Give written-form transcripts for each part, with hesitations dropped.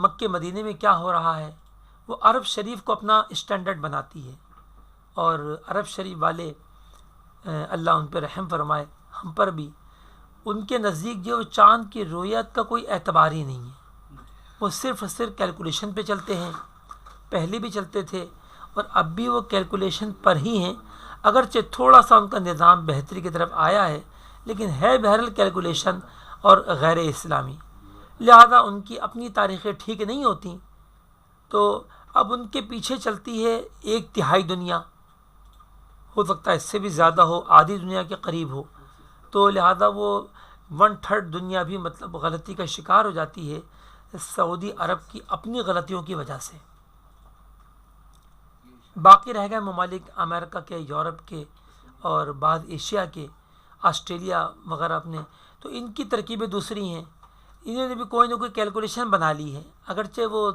مکے مدینے میں کیا ہو رہا ہے وہ عرب شریف کو اپنا اسٹینڈرڈ بناتی ہے، اور عرب شریف والے اللہ ان پہ رحم فرمائے، ہم پر بھی، ان کے نزدیک جو چاند کی رویت کا کوئی اعتبار ہی نہیں ہے، وہ صرف کیلکولیشن پہ چلتے ہیں، پہلے بھی چلتے تھے اور اب بھی وہ کیلکولیشن پر ہی ہیں، اگرچہ تھوڑا سا ان کا نظام بہتری کی طرف آیا ہے لیکن ہے بہرحال کیلکولیشن اور غیر اسلامی، لہذا ان کی اپنی تاریخیں ٹھیک نہیں ہوتی، تو اب ان کے پیچھے چلتی ہے 1/3 دنیا، ہو سکتا ہے اس سے بھی زیادہ ہو، آدھی دنیا کے قریب ہو، تو لہذا وہ 1/3 دنیا بھی مطلب غلطی کا شکار ہو جاتی ہے سعودی عرب کی اپنی غلطیوں کی وجہ سے۔ باقی رہ گئے ممالک امریکہ کے، یورپ کے اور بعض ایشیا کے، آسٹریلیا وغیرہ اپنے، تو ان کی ترکیبیں دوسری ہیں، انہوں نے بھی کوئی نہ کوئی کیلکولیشن بنا لی ہے، اگرچہ وہ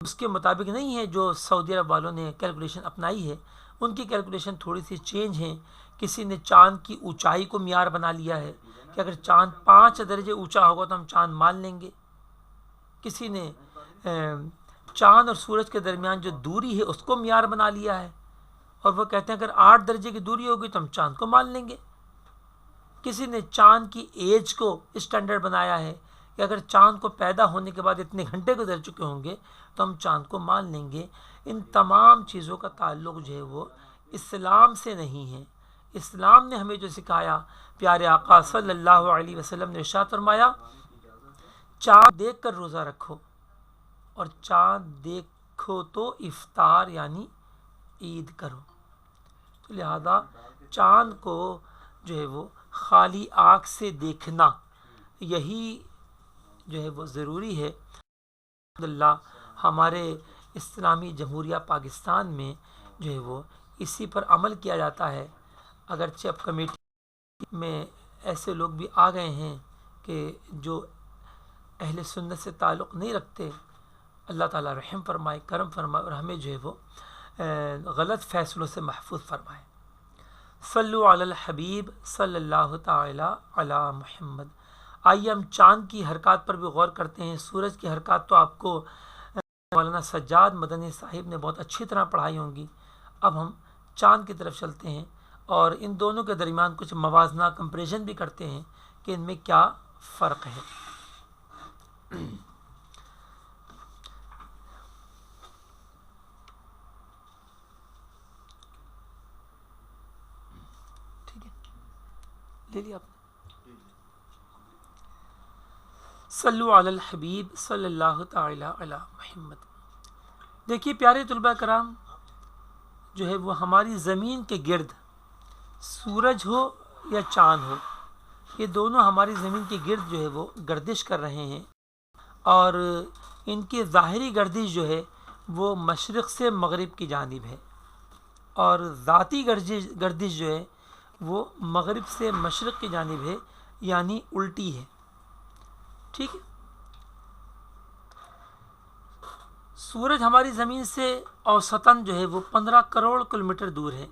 اس کے مطابق نہیں ہے جو سعودی عرب والوں نے کیلکولیشن اپنائی ہے، ان کی کیلکولیشن تھوڑی سی چینج ہیں۔ کسی نے چاند کی اونچائی کو معیار بنا لیا ہے کہ اگر چاند 5 درجے اونچا ہوگا تو ہم چاند مان لیں گے، کسی نے چاند اور سورج کے درمیان جو دوری ہے اس کو معیار بنا لیا ہے، اور وہ کہتے ہیں اگر 8 درجے کی دوری ہوگی تو ہم چاند کو مان لیں گے، کسی نے چاند کی ایج کو اسٹینڈرڈ بنایا ہے کہ اگر چاند کو پیدا ہونے کے بعد اتنے گھنٹے گزر چکے ہوں گے تو ہم چاند کو مان لیں گے۔ ان تمام چیزوں کا تعلق جو ہے وہ اسلام سے نہیں ہے۔ اسلام نے ہمیں جو سکھایا، پیارے آقا صلی اللہ علیہ وسلم نے ارشاد فرمایا، چاند دیکھ کر روزہ رکھو، اور چاند دیکھو تو افطار یعنی عید کرو۔ تو لہذا چاند کو جو ہے وہ خالی آنکھ سے دیکھنا، یہی جو ہے وہ ضروری ہے۔ الحمدللہ ہمارے اسلامی جمہوریہ پاکستان میں جو ہے وہ اسی پر عمل کیا جاتا ہے، اگرچہ اب کمیٹی میں ایسے لوگ بھی آ گئے ہیں کہ جو اہل سنت سے تعلق نہیں رکھتے، اللہ تعالیٰ رحم فرمائے، کرم فرمائے، اور ہمیں جو ہے وہ غلط فیصلوں سے محفوظ فرمائے۔ صلو علی الحبیب صلی اللہ تعالی علی محمد۔ آئیے ہم چاند کی حرکات پر بھی غور کرتے ہیں۔ سورج کی حرکات تو آپ کو مولانا سجاد مدنی صاحب نے بہت اچھی طرح پڑھائی ہوں گی، اب ہم چاند کی طرف چلتے ہیں اور ان دونوں کے درمیان کچھ موازنہ کمپریزن بھی کرتے ہیں کہ ان میں کیا فرق ہے۔ ٹھیک ہے، لے لیا آپ نے۔ صلو علی الحبیب صلی اللہ تعالی علی محمد۔ دیکھیے پیارے طلباء کرام، جو ہے وہ ہماری زمین کے گرد سورج ہو یا چاند ہو، یہ دونوں ہماری زمین کے گرد جو ہے وہ گردش کر رہے ہیں، اور ان کی ظاہری گردش جو ہے وہ مشرق سے مغرب کی جانب ہے، اور ذاتی گردش جو ہے وہ مغرب سے مشرق کی جانب ہے، یعنی الٹی ہے۔ ٹھیک ہے، سورج ہماری زمین سے اوسطاً جو ہے وہ 15 کروڑ کلومیٹر دور ہے،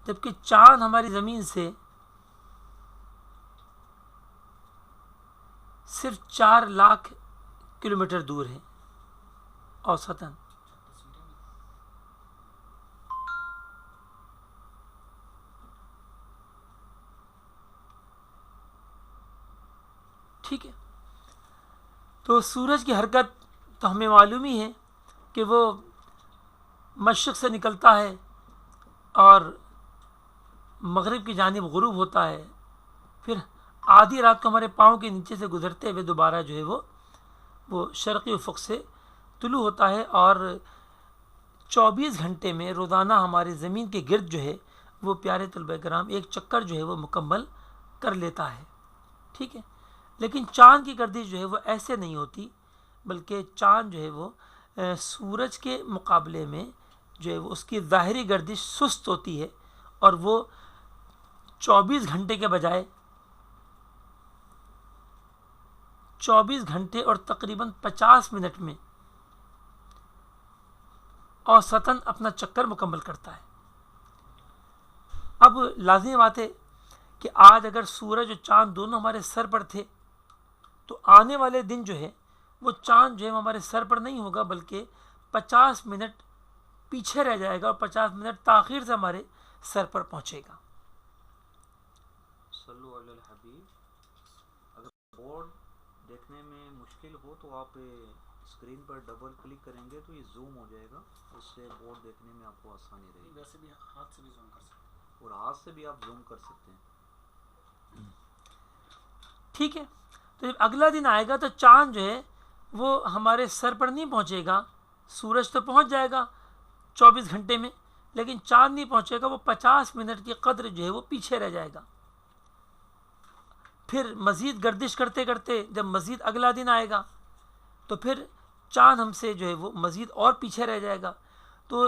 جبکہ چاند ہماری زمین سے صرف 4 لاکھ کلومیٹر دور ہے اوسطاً۔ ٹھیک ہے، تو سورج کی حرکت تو ہمیں معلوم ہی ہے کہ وہ مشرق سے نکلتا ہے اور مغرب کی جانب غروب ہوتا ہے، پھر آدھی رات کو ہمارے پاؤں کے نیچے سے گزرتے ہوئے دوبارہ جو ہے وہ شرقی افق سے طلوع ہوتا ہے، اور 24 گھنٹے میں روزانہ ہماری زمین کے گرد جو ہے وہ پیارے طلباء کرام ایک چکر جو ہے وہ مکمل کر لیتا ہے۔ ٹھیک ہے، لیکن چاند کی گردش جو ہے وہ ایسے نہیں ہوتی، بلکہ چاند جو ہے وہ سورج کے مقابلے میں جو ہے وہ اس کی ظاہری گردش سست ہوتی ہے، اور وہ 24 گھنٹے کے بجائے 24 گھنٹے اور تقریباً 50 منٹ میں اوسطاً اپنا چکر مکمل کرتا ہے۔ اب لازمی بات ہے کہ آج اگر سورج اور چاند دونوں ہمارے سر پر تھے تو آنے والے دن جو ہے وہ چاند جو ہے ہمارے سر پر نہیں ہوگا بلکہ 50 منٹ پیچھے رہ جائے گا اور 50 منٹ تاخیر سے ہمارے سر پر پہنچے گا. صلو علی الحبیب. اگر بورڈ دیکھنے میں مشکل ہو تو آپ اسکرین پر ڈبل کلک کریں گے تو یہ زوم ہو جائے گا, اس سے بورڈ دیکھنے میں آپ کو آسانی رہے گی. ویسے بھی ہاتھ سے بھی زوم کر سکتے ہیں, اور ہاتھ سے بھی آپ زوم کر سکتے ہیں. ٹھیک ہے, تو جب اگلا دن آئے گا تو چاند جو ہے وہ ہمارے سر پر نہیں پہنچے گا. سورج تو پہنچ جائے گا 24 گھنٹے میں, لیکن چاند نہیں پہنچے گا. وہ 50 منٹ کی قدر جو ہے وہ پیچھے رہ جائے گا. پھر مزید گردش کرتے کرتے جب مزید اگلا دن آئے گا تو پھر چاند ہم سے جو ہے وہ مزید اور پیچھے رہ جائے گا. تو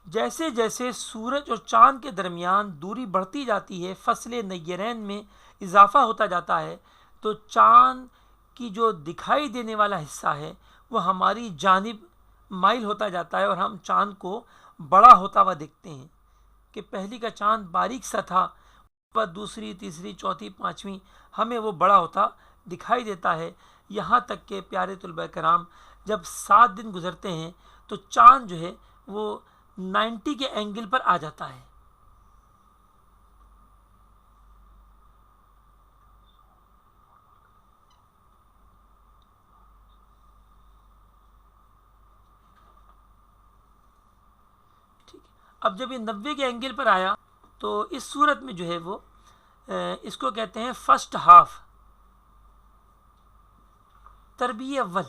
جیسے جیسے سورج اور چاند کے درمیان دوری بڑھتی جاتی ہے, فصل نیرین میں اضافہ ہوتا جاتا ہے, تو چاند کی جو دکھائی دینے والا حصہ ہے وہ ہماری جانب مائل ہوتا جاتا ہے, اور ہم چاند کو بڑا ہوتا ہوا دیکھتے ہیں کہ پہلی کا چاند باریک سا تھا, پر دوسری تیسری چوتھی پانچویں ہمیں وہ بڑا ہوتا دکھائی دیتا ہے. یہاں تک کہ پیارے طلباء کرام جب 7 دن گزرتے ہیں تو چاند جو ہے وہ 90 کے اینگل پر آ جاتا ہے. ٹھیک ہے, اب جب یہ 90 کے اینگل پر آیا تو اس صورت میں جو ہے وہ اس کو کہتے ہیں فرسٹ ہاف, تربیع اول.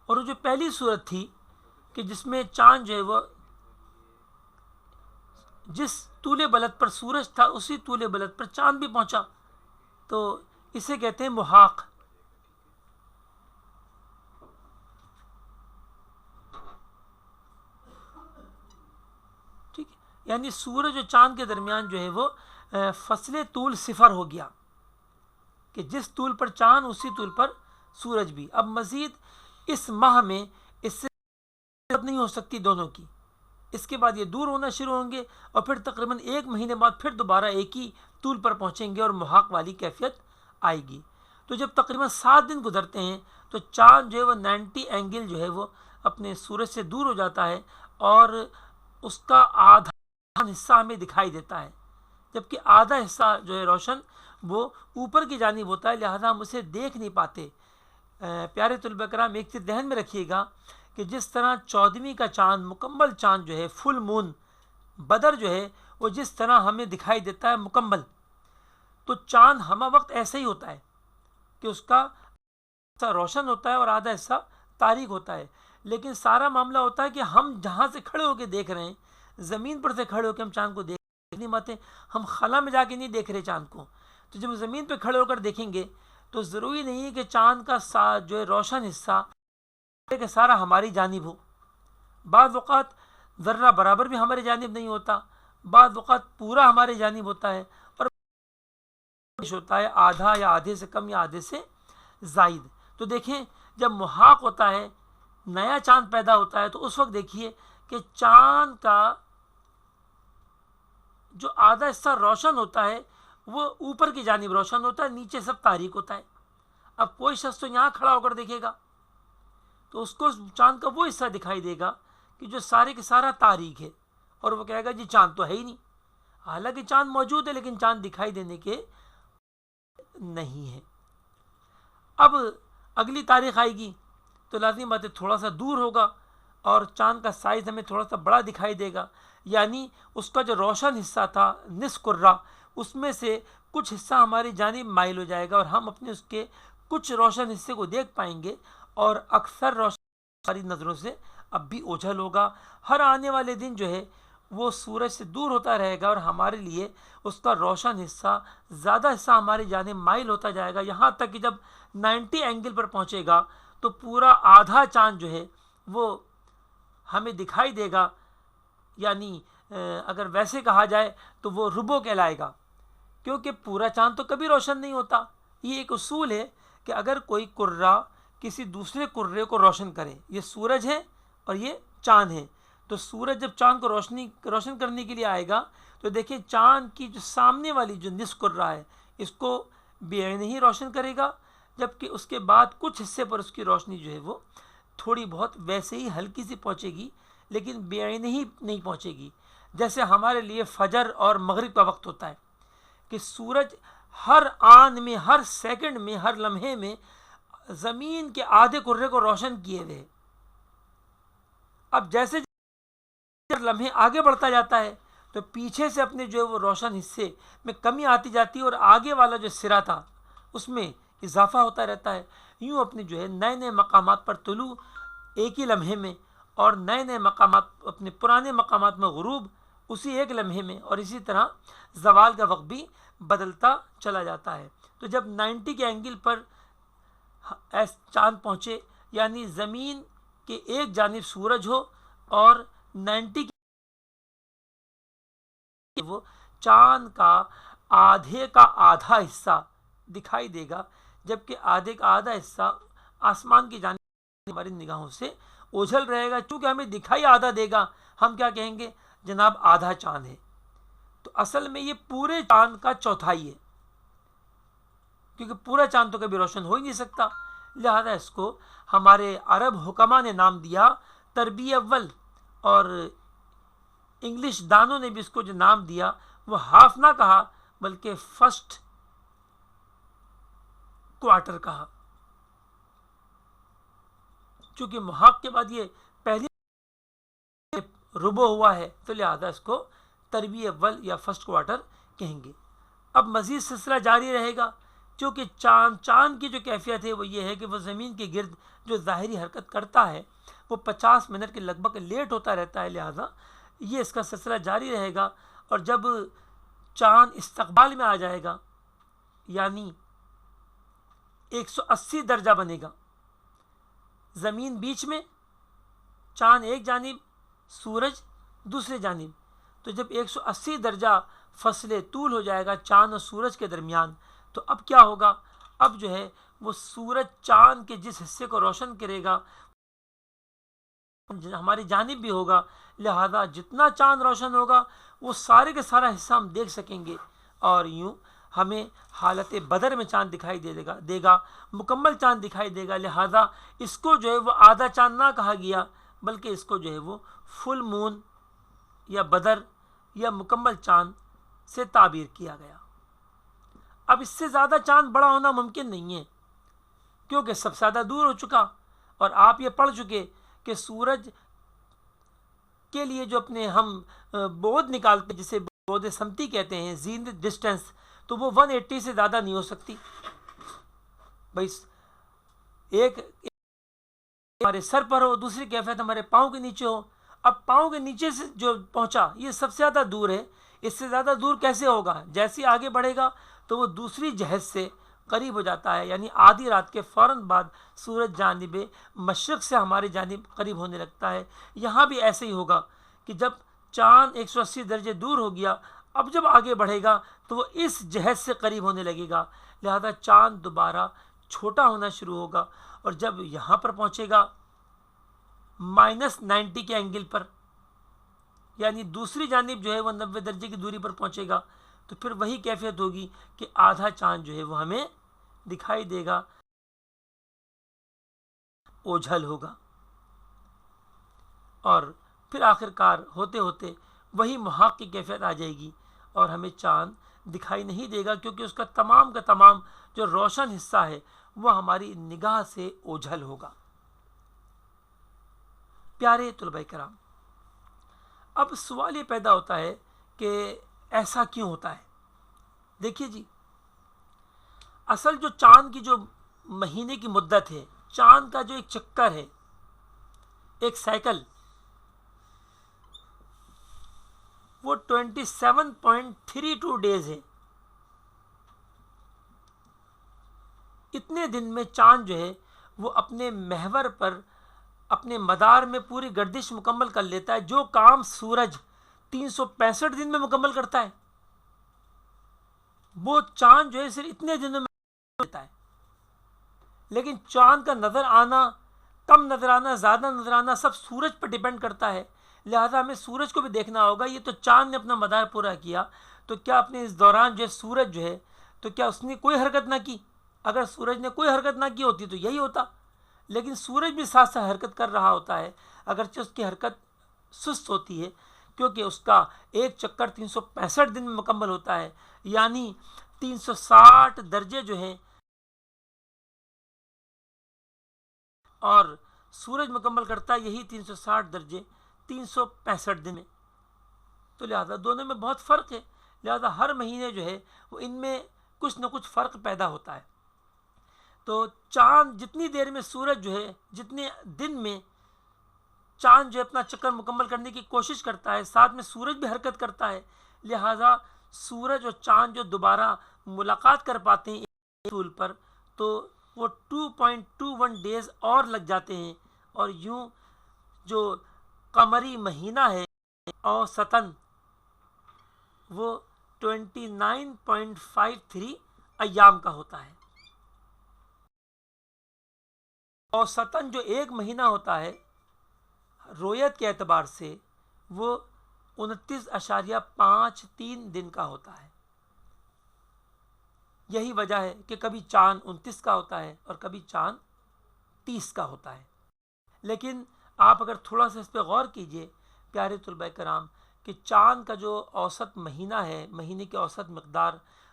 اور وہ جو پہلی صورت تھی کہ جس میں چاند جو ہے وہ جس طول بلد پر سورج تھا اسی طول بلد پر چاند بھی پہنچا, تو اسے کہتے ہیں محاق. ٹھیک ہے, یعنی سورج اور چاند کے درمیان جو ہے وہ فاصلے طول صفر ہو گیا کہ جس طول پر چاند اسی طول پر سورج بھی. اب مزید اس ماہ میں اس سے نہیں ہو سکتی دونوں کی, اس کے بعد یہ دور ہونا شروع ہوں گے اور پھر تقریباً 1 مہینے بعد پھر دوبارہ ایک ہی طول پر پہنچیں گے اور محاق والی کیفیت آئے گی. تو جب تقریباً 7 دن گزرتے ہیں تو چاند جو ہے وہ 90 اینگل جو ہے وہ اپنے سورج سے دور ہو جاتا ہے اور اس کا آدھا حصہ ہمیں دکھائی دیتا ہے, جبکہ آدھا حصہ جو ہے روشن وہ اوپر کی جانب ہوتا ہے, لہذا ہم اسے دیکھ نہیں پاتے. پیارے طلباء کرام ایک چیز ذہن میں رکھیے گا کہ جس طرح 14ویں کا چاند مکمل چاند جو ہے فل مون بدر جو ہے وہ جس طرح ہمیں دکھائی دیتا ہے مکمل, تو چاند ہمہ وقت ایسا ہی ہوتا ہے کہ اس کا حصہ روشن ہوتا ہے اور آدھا حصہ تاریک ہوتا ہے. لیکن سارا معاملہ ہوتا ہے کہ ہم جہاں سے کھڑے ہو کے دیکھ رہے ہیں, زمین پر سے کھڑے ہو کے ہم چاند کو دیکھ نہیں پاتے, ہم خلا میں جا کے نہیں دیکھ رہے چاند کو. تو جب زمین پہ کھڑے ہو کر دیکھیں گے تو ضروری نہیں ہے کہ چاند کا جو ہے روشن حصہ کہ سارا ہماری جانب ہو. بعض اوقات ذرہ برابر بھی ہماری جانب نہیں ہوتا, بعض اوقات پورا ہماری جانب ہوتا ہے, اور ہوتا ہے آدھا یا آدھے سے کم یا آدھے سے زائد. تو دیکھیں جب محاق ہوتا ہے, نیا چاند پیدا ہوتا ہے, تو اس وقت دیکھیے کہ چاند کا جو آدھا حصہ روشن ہوتا ہے وہ اوپر کی جانب روشن ہوتا ہے, نیچے سب تاریک ہوتا ہے. اب کوئی شخص تو یہاں کھڑا ہو کر دیکھے گا تو اس کو چاند کا وہ حصہ دکھائی دے گا کہ جو سارے کے سارا تاریک ہے, اور وہ کہے گا جی چاند تو ہے ہی نہیں. حالانکہ چاند موجود ہے لیکن چاند دکھائی دینے کے نہیں ہے. اب اگلی تاریخ آئے گی تو لازمی بات ہے تھوڑا سا دور ہوگا اور چاند کا سائز ہمیں تھوڑا سا بڑا دکھائی دے گا, یعنی اس کا جو روشن حصہ تھا نصف کرہ اس میں سے کچھ حصہ ہماری جانب مائل ہو جائے گا اور ہم اپنے اس کے کچھ روشن حصے کو دیکھ پائیں گے, اور اکثر روشن ہماری نظروں سے اب بھی اوجھل ہوگا. ہر آنے والے دن جو ہے وہ سورج سے دور ہوتا رہے گا اور ہمارے لیے اس کا روشن حصہ زیادہ حصہ ہماری جانب مائل ہوتا جائے گا, یہاں تک کہ جب 90 اینگل پر پہنچے گا تو پورا آدھا چاند جو ہے وہ ہمیں دکھائی دے گا. یعنی اگر ویسے کہا جائے تو وہ ربع کہلائے گا, کیونکہ پورا چاند تو کبھی روشن نہیں ہوتا. یہ ایک اصول ہے کہ اگر کوئی کرہ کسی دوسرے کرے کو روشن کرے, یہ سورج ہے اور یہ چاند ہے, تو سورج جب چاند کو روشن کرنے کے لیے آئے گا تو دیکھیں چاند کی جو سامنے والی جو نصف کرہ ہے اس کو بعینہ ہی روشن کرے گا، جبکہ اس کے بعد کچھ حصے پر اس کی روشنی جو ہے وہ تھوڑی بہت ویسے ہی ہلکی سی پہنچے گی، لیکن بعینہ ہی نہیں پہنچے گی۔ جیسے ہمارے لیے فجر اور مغرب کا وقت ہوتا ہے کہ سورج ہر آن میں، ہر سیکنڈ میں، ہر لمحے میں زمین کے آدھے کرے کو روشن کیے ہوئے۔ اب جیسے لمحے آگے بڑھتا جاتا ہے تو پیچھے سے اپنے جو ہے وہ روشن حصے میں کمی آتی جاتی ہے اور آگے والا جو سرا تھا اس میں اضافہ ہوتا رہتا ہے۔ یوں اپنے جو ہے نئے نئے مقامات پر طلوع ایک ہی لمحے میں، اور نئے نئے مقامات اپنے پرانے مقامات میں غروب اسی ایک لمحے میں، اور اسی طرح زوال کا وقت بھی بدلتا چلا جاتا ہے۔ تو جب 90 کے اینگل پر چاند پہنچے، یعنی زمین کے ایک جانب سورج ہو اور 90 وہ چاند کا آدھے کا آدھا حصہ دکھائی دے گا، جبکہ آدھے کا آدھا حصہ آسمان کی جانب ہماری نگاہوں سے اوجھل رہے گا۔ چونکہ ہمیں دکھائی آدھا دے گا، ہم کیا کہیں گے؟ جناب آدھا چاند ہے۔ تو اصل میں یہ پورے چاند کا چوتھائی ہے، کیونکہ پورا چاند تو کبھی روشن ہو ہی نہیں سکتا، لہذا اس کو ہمارے عرب حکماء نے نام دیا تربیع اول، اور انگلش دانوں نے بھی اس کو جو نام دیا وہ ہاف نہ کہا بلکہ فرسٹ کوارٹر کہا، چونکہ محاق کے بعد یہ پہلی ربع ہوا ہے تو لہذا اس کو تربیع اول یا فرسٹ کوارٹر کہیں گے۔ اب مزید سلسلہ جاری رہے گا، چونکہ چاند کی جو کیفیت ہے وہ یہ ہے کہ وہ زمین کے گرد جو ظاہری حرکت کرتا ہے وہ 50 منٹ کے لگ بھگ لیٹ ہوتا رہتا ہے، لہذا یہ اس کا سلسلہ جاری رہے گا۔ اور جب چاند استقبال میں آ جائے گا، یعنی 180 درجہ بنے گا، زمین بیچ میں، چاند ایک جانب، سورج دوسرے جانب، تو جب 180 درجہ فاصلے طول ہو جائے گا چاند اور سورج کے درمیان، تو اب کیا ہوگا؟ اب جو ہے وہ سورج چاند کے جس حصے کو روشن کرے گا ہماری جانب بھی ہوگا، لہذا جتنا چاند روشن ہوگا وہ سارے کا سارا حصہ ہم دیکھ سکیں گے، اور یوں ہمیں حالت بدر میں چاند دکھائی دے گا، مکمل چاند دکھائی دے گا۔ لہذا اس کو جو ہے وہ آدھا چاند نہ کہا گیا بلکہ اس کو جو ہے وہ فل مون یا بدر یا مکمل چاند سے تعبیر کیا گیا۔ اب اس سے زیادہ چاند بڑا ہونا ممکن نہیں ہے، کیونکہ سب سے زیادہ دور ہو چکا، اور آپ یہ پڑھ چکے کہ سورج کے لیے جو اپنے ہم بعد نکالتے جسے بعد سمتی کہتے ہیں، زینت ڈسٹینس، تو وہ 180 سے زیادہ نہیں ہو سکتی۔ بھائی ایک ہمارے سر پر ہو، دوسری کیفیت ہمارے پاؤں کے نیچے ہو۔ اب پاؤں کے نیچے سے جو پہنچا یہ سب سے زیادہ دور ہے، اس سے زیادہ دور کیسے ہوگا؟ جیسے آگے بڑھے گا تو وہ دوسری جہت سے قریب ہو جاتا ہے، یعنی آدھی رات کے فوراً بعد سورج جانب مشرق سے ہماری جانب قریب ہونے لگتا ہے۔ یہاں بھی ایسے ہی ہوگا کہ جب چاند 180 درجے دور ہو گیا، اب جب آگے بڑھے گا تو وہ اس جہت سے قریب ہونے لگے گا، لہذا چاند دوبارہ چھوٹا ہونا شروع ہوگا، اور جب یہاں پر پہنچے گا -90 کے اینگل پر، یعنی دوسری جانب جو ہے وہ 90 درجے کی دوری پر پہنچے گا، تو پھر وہی کیفیت ہوگی کہ آدھا چاند جو ہے وہ ہمیں دکھائی دے گا، اوجھل ہوگا، اور پھر آخر کار ہوتے ہوتے وہی محاق کی کیفیت آ جائے گی اور ہمیں چاند دکھائی نہیں دے گا، کیونکہ اس کا تمام کا تمام جو روشن حصہ ہے وہ ہماری نگاہ سے اوجھل ہوگا۔ پیارے طلباء کرام، اب سوال یہ پیدا ہوتا ہے کہ ایسا کیوں ہوتا ہے؟ دیکھیے جی، اصل جو چاند کی جو مہینے کی مدت ہے، چاند کا جو ایک چکر ہے، ایک سائیکل، وہ 27.32 ڈیز ہے۔ اتنے دن میں چاند جو ہے وہ اپنے محور پر اپنے مدار میں پوری گردش مکمل کر لیتا ہے، جو کام سورج 365 دن میں مکمل کرتا ہے وہ چاند جو ہے صرف اتنے دنوں میں ہوتا ہے۔ لیکن چاند کا نظر آنا، کم نظر آنا، زیادہ نظر آنا سب سورج پر ڈیپینڈ کرتا ہے، لہٰذا ہمیں سورج کو بھی دیکھنا ہوگا. یہ تو چاند نے اپنا مدار پورا کیا, تو کیا اپنے اس دوران جو ہے سورج جو ہے تو کیا اس نے کوئی حرکت نہ کی؟ اگر سورج نے کوئی حرکت نہ کی ہوتی تو یہی ہوتا, لیکن سورج بھی ساتھ ساتھ حرکت کر رہا ہوتا ہے, اگرچہ اس کی حرکت سست ہوتی ہے کیونکہ اس کا ایک چکر 365 دن میں مکمل ہوتا ہے, یعنی 360 درجے جو ہیں, اور سورج مکمل کرتا ہے یہی 360 درجے 365 دن میں. تو لہذا دونوں میں بہت فرق ہے, لہذا ہر مہینے جو ہے وہ ان میں کچھ نہ کچھ فرق پیدا ہوتا ہے. تو چاند جتنی دیر میں سورج جو ہے, جتنے دن میں چاند جو ہے اپنا چکر مکمل کرنے کی کوشش کرتا ہے, ساتھ میں سورج بھی حرکت کرتا ہے, لہذا سورج اور چاند جو دوبارہ ملاقات کر پاتے ہیں اصول پر تو وہ 2.21 ڈیز اور لگ جاتے ہیں, اور یوں جو قمری مہینہ ہے اوسطاً وہ 29.53 ایام کا ہوتا ہے. اوسطاً جو ایک مہینہ ہوتا ہے رویت کے اعتبار سے وہ 29.53 دن کا ہوتا ہے. یہی وجہ ہے کہ کبھی چاند 29 کا ہوتا ہے اور کبھی چاند 30 کا ہوتا ہے. لیکن آپ اگر تھوڑا سا اس پہ غور کیجئے پیارے طلباء کرام, کہ چاند کا جو اوسط مہینہ ہے, مہینے کی اوسط مقدار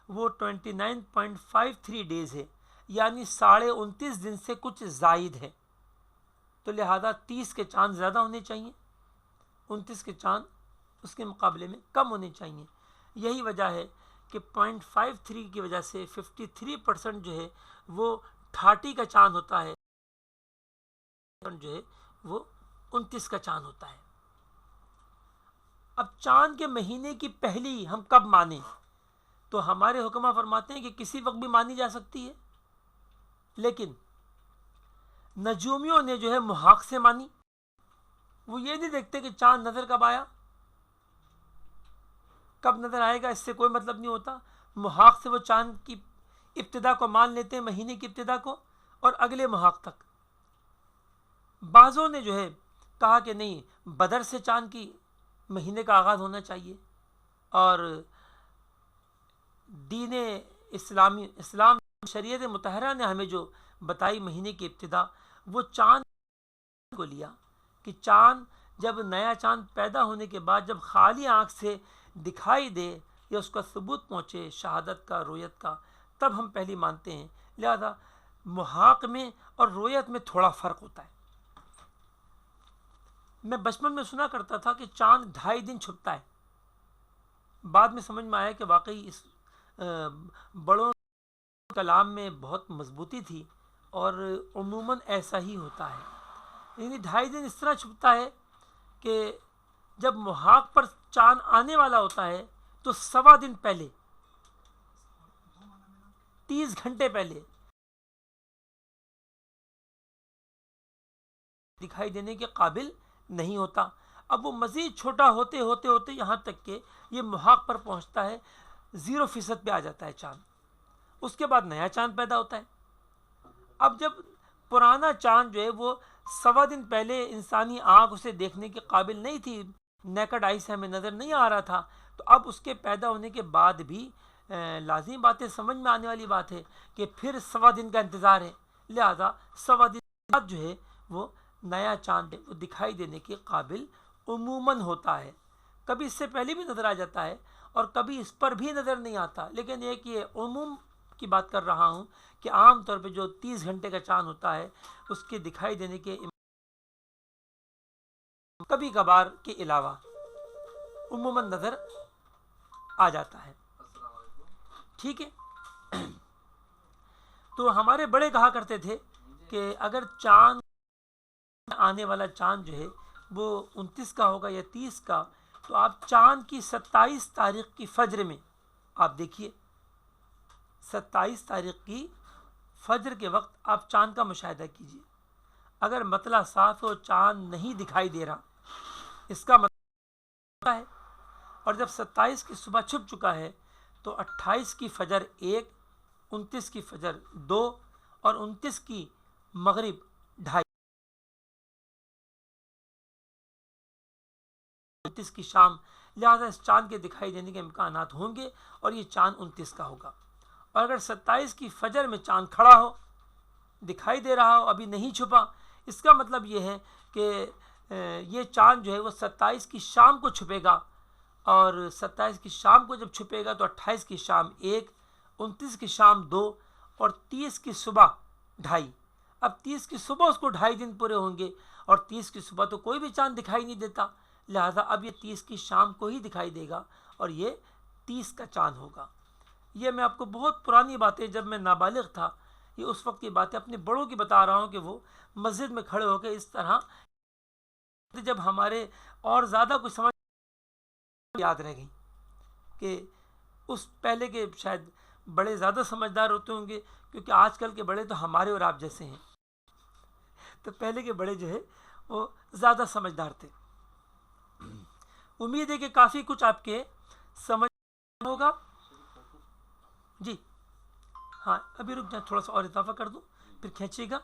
وہ 29.53 ڈیز ہے, یعنی 29.5 دن سے کچھ زائد ہے. تو لہذا 30 کے چاند زیادہ ہونے چاہیے, 29 کے چاند اس کے مقابلے میں کم ہونے چاہیے. یہی وجہ ہے کہ 0.53 کی وجہ سے 53% جو ہے وہ 30 کا چاند ہوتا ہے, جو ہے وہ 29 کا چاند ہوتا ہے. اب چاند کے مہینے کی پہلی ہم کب مانیں؟ تو ہمارے حکمہ فرماتے ہیں کہ کسی وقت بھی مانی جا سکتی ہے, لیکن نجومیوں نے جو ہے محاق سے مانی. وہ یہ نہیں دیکھتے کہ چاند نظر کب آیا, کب نظر آئے گا, اس سے کوئی مطلب نہیں ہوتا. محاق سے وہ چاند کی ابتدا کو مان لیتے ہیں, مہینے کی ابتدا کو, اور اگلے محاق تک. بعضوں نے جو ہے کہا کہ نہیں, بدر سے چاند کی مہینے کا آغاز ہونا چاہیے, اور دین اسلام شریعت مطہرہ نے ہمیں جو بتائی مہینے کی ابتدا, وہ چاند کو لیا کہ چاند جب نیا چاند پیدا ہونے کے بعد جب خالی آنکھ سے دکھائی دے یا اس کا ثبوت پہنچے شہادت کا, رویت کا, تب ہم پہلی مانتے ہیں. لہذا محاق میں اور رویت میں تھوڑا فرق ہوتا ہے. میں بچپن میں سنا کرتا تھا کہ چاند 2.5 دن چھپتا ہے, بعد میں سمجھ میں آیا کہ واقعی اس بڑوں کلام میں بہت مضبوطی تھی, اور عموماً ایسا ہی ہوتا ہے. یعنی 2.5 دن اس طرح چھپتا ہے کہ جب محاق پر چاند آنے والا ہوتا ہے تو 1.25 دن پہلے, 30 گھنٹے پہلے دکھائی دینے کے قابل نہیں ہوتا. اب وہ مزید چھوٹا ہوتے ہوتے ہوتے یہاں تک کہ یہ محاق پر پہنچتا ہے, 0% پہ آ جاتا ہے چاند. اس کے بعد نیا چاند پیدا ہوتا ہے. اب جب پرانا چاند جو ہے وہ 1.25 دن پہلے انسانی آنکھ اسے دیکھنے کے قابل نہیں تھی, نیکڈ آئی سے ہمیں نظر نہیں آ رہا تھا, تو اب اس کے پیدا ہونے کے بعد بھی لازمی بات ہے, سمجھ میں آنے والی بات ہے کہ پھر 1.25 دن کا انتظار ہے. لہذا 1.25 دن بعد جو ہے وہ نیا چاند وہ دکھائی دینے کے قابل عموماً ہوتا ہے. کبھی اس سے پہلے بھی نظر آ جاتا ہے اور کبھی اس پر بھی نظر نہیں آتا, لیکن ایک یہ عموم کی بات کر رہا ہوں کہ عام طور پہ جو 30 گھنٹے کا چاند ہوتا ہے اس کے دکھائی دینے کے کبھی کبھار کے علاوہ عموماً نظر آ جاتا ہے. ٹھیک ہے, تو ہمارے بڑے کہا کرتے تھے کہ اگر چاند آنے والا چاند جو ہے وہ 29 کا ہوگا یا 30 کا, تو آپ چاند کی 27 تاریخ کی فجر میں آپ دیکھیے, 27 تاریخ کی فجر کے وقت آپ چاند کا مشاہدہ کیجیے. اگر مطلع صاف ہے اور چاند نہیں دکھائی دے رہا, اس کا مطلب ہے, اور جب 27 کی صبح چھپ چکا ہے تو 28 کی فجر 1, 29 کی فجر 2 اور 29 کی مغرب 2:30. 29 کی شام، لہٰذا اس چاند کے دکھائی دینے کے امکانات ہوں گے اور یہ چاند 29 کا ہوگا۔ اور اگر 27 کی فجر میں چاند کھڑا ہو، دکھائی دے رہا ہو، ابھی نہیں چھپا، اس کا مطلب یہ ہے کہ یہ چاند جو ہے وہ 27 کی شام کو چھپے گا، اور 27 کی شام کو جب چھپے گا تو 28 کی شام 1، 29 کی شام 2 اور 30 کی صبح 2.5۔ اب 30 کی صبح اس کو 2.5 دن پورے ہوں گے، اور 30 کی صبح تو کوئی بھی چاند دکھائی نہیں دیتا، لہٰذا اب یہ 30 کی شام کو ہی دکھائی دے گا اور یہ 30 کا چاند ہوگا۔ یہ میں آپ کو بہت پرانی باتیں، جب میں نابالغ تھا، یہ اس وقت کی باتیں اپنے بڑوں کی بتا رہا ہوں کہ وہ مسجد میں کھڑے ہو کے اس طرح، جب ہمارے اور زیادہ کچھ سمجھ یاد رہ گئی کہ اس پہلے کے شاید بڑے زیادہ سمجھدار ہوتے ہوں گے، کیونکہ آج کل کے بڑے تو ہمارے اور آپ جیسے ہیں، تو پہلے کے بڑے جو ہے وہ زیادہ سمجھدار تھے۔ امید ہے کہ کافی کچھ آپ کے سمجھ ہوگا۔ جی ہاں، ابھی رک جائیں، تھوڑا سا اور اضافہ کر دوں پھر کھینچیے گا۔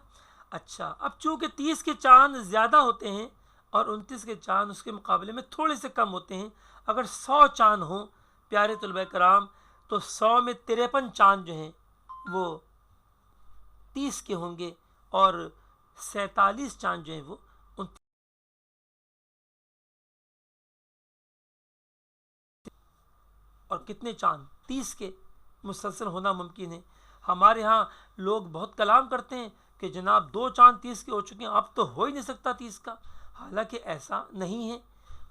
اچھا، اب چونکہ 30 کے چاند زیادہ ہوتے ہیں اور 29 کے چاند اس کے مقابلے میں تھوڑے سے کم ہوتے ہیں، اگر 100 چاند ہوں پیارے طلبہ کرام، تو 100 میں 53 چاند جو ہیں وہ 30 کے ہوں گے، اور 47 چاند جو ہیں وہ 29۔ اور کتنے چاند 30 کے مسلسل ہونا ممکن ہے؟ ہمارے ہاں لوگ بہت کلام کرتے ہیں کہ جناب 2 چاند 30 کے ہو چکے ہیں، اب تو ہو ہی نہیں سکتا 30 کا، حالانکہ ایسا نہیں ہے۔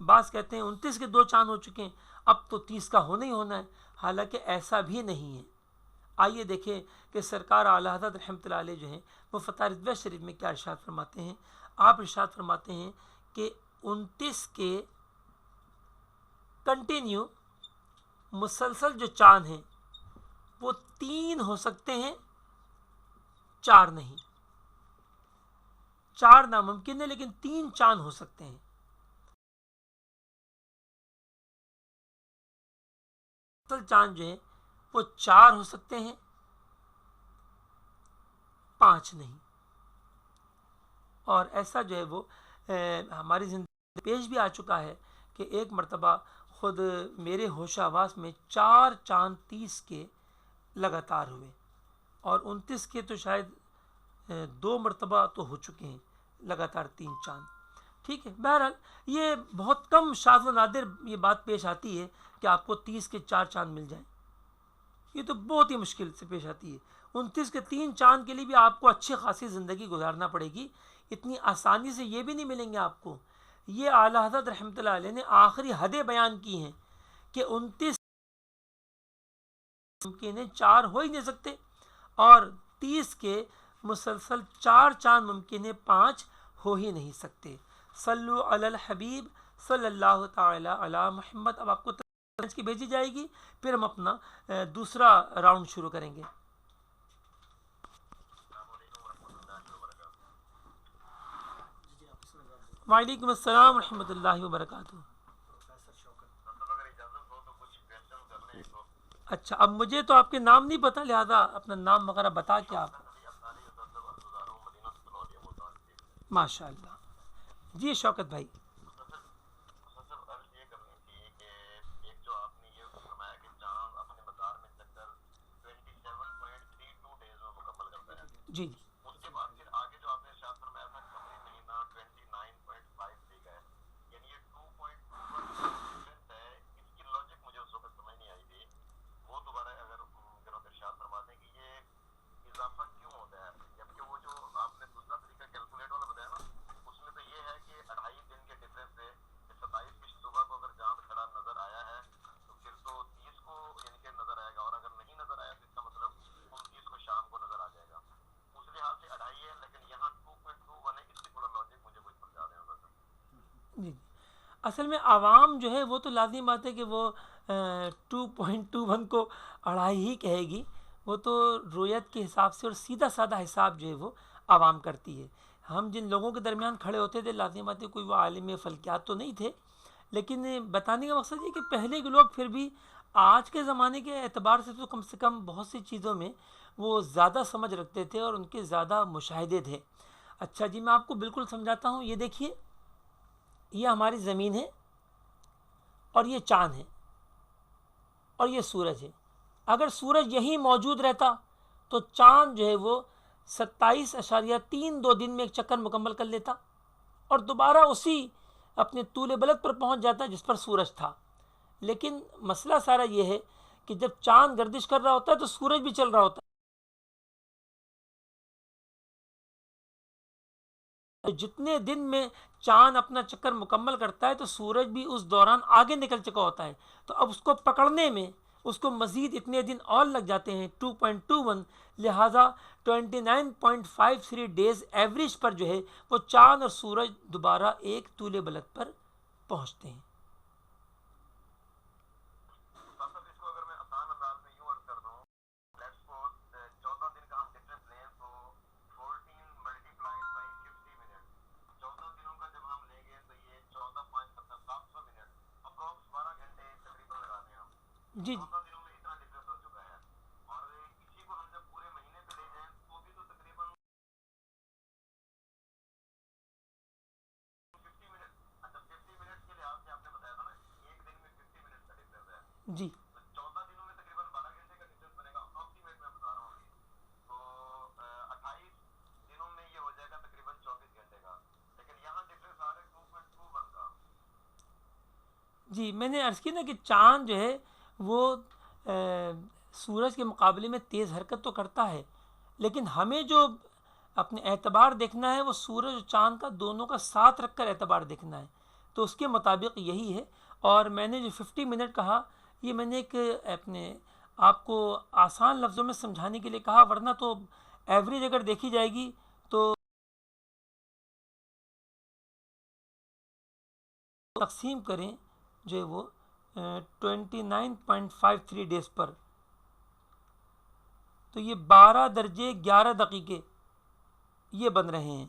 بعض کہتے ہیں 29 کے 2 چاند ہو چکے ہیں، اب تو 30 کا ہونا ہی ہونا ہے، حالانکہ ایسا بھی نہیں ہے۔ آئیے دیکھیں کہ سرکار اعلیٰ حضرت رحمۃ اللہ علیہ جو ہیں وہ فتح رضویہ شریف میں کیا ارشاد فرماتے ہیں۔ آپ ارشاد فرماتے ہیں کہ 29 کے کنٹینیو مسلسل جو چاند ہیں وہ 3 ہو سکتے ہیں، 4 نہیں۔ 4 ناممکن ہے، لیکن 3 چاند ہو سکتے ہیں۔ مسلسل چاند جو ہیں وہ 4 ہو سکتے ہیں، 5 نہیں۔ اور ایسا جو ہے وہ ہماری زندگی میں پیش بھی آ چکا ہے کہ ایک مرتبہ خود میرے ہوش آواز میں 4 چاند 30 کے لگاتار ہوئے، اور 29 کے تو شاید 2 مرتبہ تو ہو چکے ہیں لگاتار 3 چاند۔ ٹھیک ہے، بہرحال یہ بہت کم، شاذ و نادر یہ بات پیش آتی ہے کہ آپ کو 30 کے 4 چاند مل جائیں، یہ تو بہت ہی مشکل سے پیش آتی ہے۔ 29 کے 3 چاند کے لیے بھی آپ کو اچھی خاصی زندگی گزارنا پڑے گی، اتنی آسانی سے یہ بھی نہیں ملیں گے آپ کو۔ یہ اعلیٰ حضرت رحمۃ اللہ علیہ نے آخری حدیں بیان کی ہیں کہ 29 ممکن ہے 4 ہو ہی نہیں سکتے، اور 30 کے مسلسل 4 چاند ممکن ہے 5 ہو ہی نہیں سکتے۔ صلو علی الحبیب صلی اللہ تعالی علی محمد۔ اب آپ کو کی بھیجی جائے گی، پھر ہم اپنا دوسرا راؤنڈ شروع کریں گے۔ وعلیکم السلام ورحمۃ اللہ وبرکاتہ۔ اچھا، اب مجھے تو آپ کے نام نہیں پتہ، لہذا اپنا نام وغیرہ بتا کے آپ۔ ماشاء اللہ، جی شوکت بھائی۔ جی جی، اصل میں عوام جو ہے وہ تو لازم بات ہے کہ وہ 2.21 کو 2.5 ہی کہے گی، وہ تو رویت کے حساب سے اور سیدھا سادہ حساب جو ہے وہ عوام کرتی ہے۔ ہم جن لوگوں کے درمیان کھڑے ہوتے تھے، لازم بات ہے کوئی وہ عالم فلکیات تو نہیں تھے، لیکن بتانے کا مقصد یہ کہ پہلے کے لوگ پھر بھی آج کے زمانے کے اعتبار سے کم بہت سی چیزوں میں وہ زیادہ سمجھ رکھتے تھے اور ان کے زیادہ مشاہدے تھے۔ اچھا جی، میں آپ کو بالکل سمجھاتا ہوں۔ یہ دیکھیے، یہ ہماری زمین ہے، اور یہ چاند ہے اور یہ سورج ہے. اگر سورج یہیں موجود رہتا تو چاند جو ہے وہ 27.32 دن میں ایک چکر مکمل کر لیتا اور دوبارہ اسی اپنے طول بلد پر پہنچ جاتا جس پر سورج تھا. لیکن مسئلہ سارا یہ ہے کہ جب چاند گردش کر رہا ہوتا ہے تو سورج بھی چل رہا ہوتا ہے. جتنے دن میں چاند اپنا چکر مکمل کرتا ہے تو سورج بھی اس دوران آگے نکل چکا ہوتا ہے. تو اب اس کو پکڑنے میں اس کو مزید اتنے دن اور لگ جاتے ہیں 2.21. لہٰذا 29.53 ڈیز ایوریج پر جو ہے وہ چاند اور سورج دوبارہ ایک طول بلد پر پہنچتے ہیں. جی جی جی میں نے عرض کی نا کہ چاند جو ہے وہ سورج کے مقابلے میں تیز حرکت تو کرتا ہے، لیکن ہمیں جو اپنے اعتبار دیکھنا ہے وہ سورج اور چاند کا دونوں کا ساتھ رکھ کر اعتبار دیکھنا ہے. تو اس کے مطابق یہی ہے. اور میں نے جو 50 منٹ کہا یہ میں نے ایک اپنے آپ کو آسان لفظوں میں سمجھانے کے لیے کہا، ورنہ تو ایوریج اگر دیکھی جائے گی تو تقسیم کریں جو ہے وہ 29.53 ڈیز پر تو یہ 12 درجے 11 دقیقے یہ بن رہے ہیں.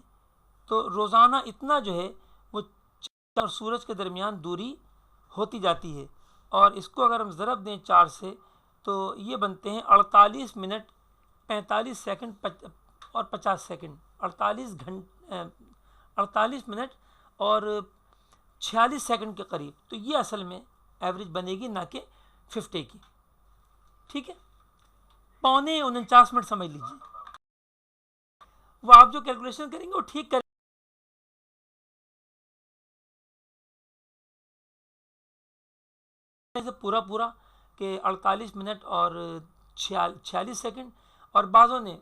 تو روزانہ اتنا جو ہے وہ چاند اور سورج کے درمیان دوری ہوتی جاتی ہے. اور اس کو اگر ہم ضرب دیں 4 سے تو یہ بنتے ہیں 48 منٹ 45 سیکنڈ اور 50 سیکنڈ 48 منٹ اور 46 سیکنڈ کے قریب. تو یہ اصل میں ایوریج بنے گی نہ کہ 50 کی. ٹھیک ہے، 49 منٹ سمجھ لیجیے. وہ آپ جو کیلکولیشن کریں گے وہ ٹھیک کریں سے پورا کہ 48 منٹ اور 46 سیکنڈ اور بعضوں نے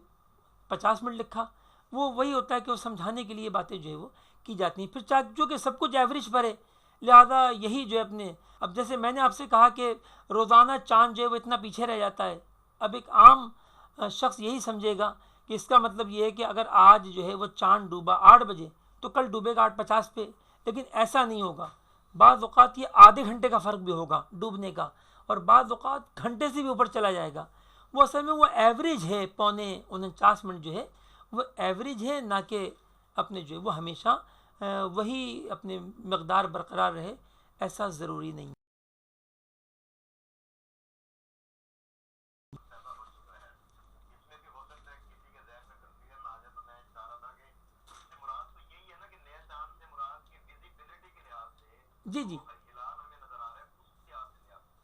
50 منٹ لکھا. وہ وہی ہوتا ہے کہ وہ سمجھانے کے لیے باتیں جو ہے وہ کی جاتی ہیں. پھر جو کہ سب کچھ ایوریج پر ہے لہذا یہی جو ہے اپنے اب جیسے میں نے آپ سے کہا کہ روزانہ چاند جو ہے وہ اتنا پیچھے رہ جاتا ہے. اب ایک عام شخص یہی سمجھے گا کہ اس کا مطلب یہ ہے کہ اگر آج جو ہے وہ چاند ڈوبا 8 بجے تو کل ڈوبے گا 8:50 پہ. لیکن ایسا نہیں ہوگا. بعض اوقات یہ آدھے گھنٹے کا فرق بھی ہوگا ڈوبنے کا اور بعض اوقات گھنٹے سے بھی اوپر چلا جائے گا. وہ اصل میں وہ ایوریج ہے 49 منٹ جو ہے وہ ایوریج ہے، نہ کہ اپنے جو ہے وہ ہمیشہ وہی اپنے مقدار برقرار رہے، ایسا ضروری نہیں. جی جی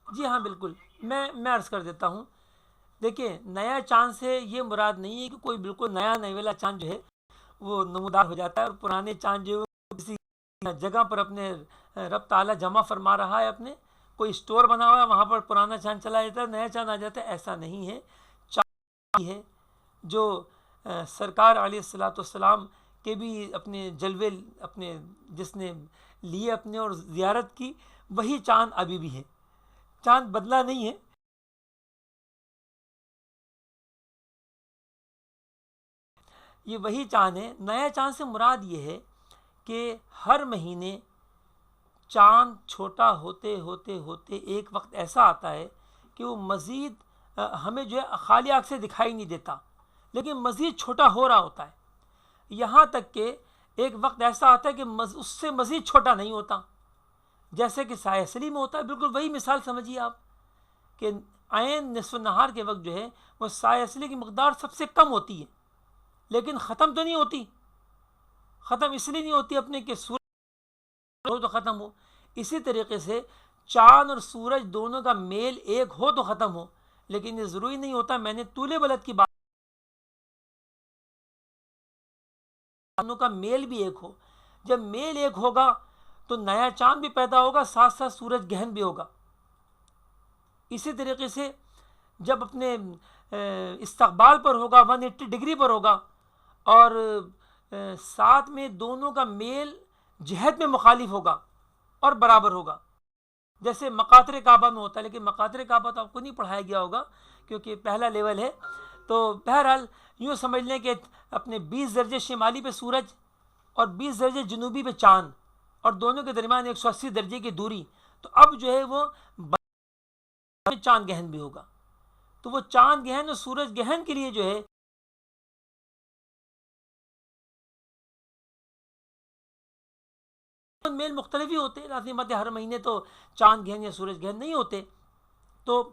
جی ہاں بالکل، میں عرض کر دیتا ہوں. دیکھیے نیا چاند سے یہ مراد نہیں ہے کہ کوئی بالکل نیا نیویلا چاند جو ہے وہ نمودار ہو جاتا ہے اور پرانے چاند جو کسی جگہ پر اپنے رب تعالیٰ جمع فرما رہا ہے، اپنے کوئی اسٹور بنا ہوا ہے وہاں پر پرانا چاند چلا جاتا ہے نیا چاند آ جاتا ہے. ایسا نہیں ہے. چاند ہے جو سرکار علیہ الصلاۃ والسلام کے بھی اپنے جلوے اپنے جس نے لیے اپنے اور زیارت کی، وہی چاند ابھی بھی ہے. چاند بدلا نہیں ہے. یہ وہی چاند ہے. نیا چاند سے مراد یہ ہے کہ ہر مہینے چاند چھوٹا ہوتے ہوتے ہوتے ایک وقت ایسا آتا ہے کہ وہ مزید ہمیں جو ہے خالی آنکھ سے دکھائی نہیں دیتا لیکن مزید چھوٹا ہو رہا ہوتا ہے. یہاں تک کہ ایک وقت ایسا آتا ہے کہ اس سے مزید چھوٹا نہیں ہوتا، جیسے کہ سایہ سلی میں ہوتا ہے. بالکل وہی مثال سمجھیے آپ کہ عین نصف النہار کے وقت جو ہے وہ سایہ سلی کی مقدار سب سے کم ہوتی ہے لیکن ختم تو نہیں ہوتی. ختم اس لیے نہیں ہوتی اپنے کہ سورج ہو تو ختم ہو. اسی طریقے سے چاند اور سورج دونوں کا میل ایک ہو تو ختم ہو، لیکن یہ ضروری نہیں ہوتا. میں نے طول بلد کی بات، دونوں کا میل بھی ایک ہو. جب میل ایک ہوگا تو نیا چاند بھی پیدا ہوگا، ساتھ ساتھ سورج گہن بھی ہوگا. اسی طریقے سے جب اپنے استقبال پر ہوگا 180 ڈگری پر ہوگا اور ساتھ میں دونوں کا میل جہت میں مخالف ہوگا اور برابر ہوگا، جیسے مقاطر کعبہ میں ہوتا ہے. لیکن مقاطر کعبہ تو آپ کو نہیں پڑھایا گیا ہوگا کیونکہ پہلا لیول ہے. تو بہرحال یوں سمجھ لیں کہ اپنے 20 درجے شمالی پہ سورج اور 20 درجے جنوبی پہ چاند، اور دونوں کے درمیان 180 درجے کی دوری. تو اب جو ہے وہ چاند گہن بھی ہوگا. تو وہ چاند گہن اور سورج گہن کے لیے جو ہے میل مختلف ہی ہوتے ہیں. لازمات ہر مہینے تو چاند گہن یا سورج گہن نہیں ہوتے. تو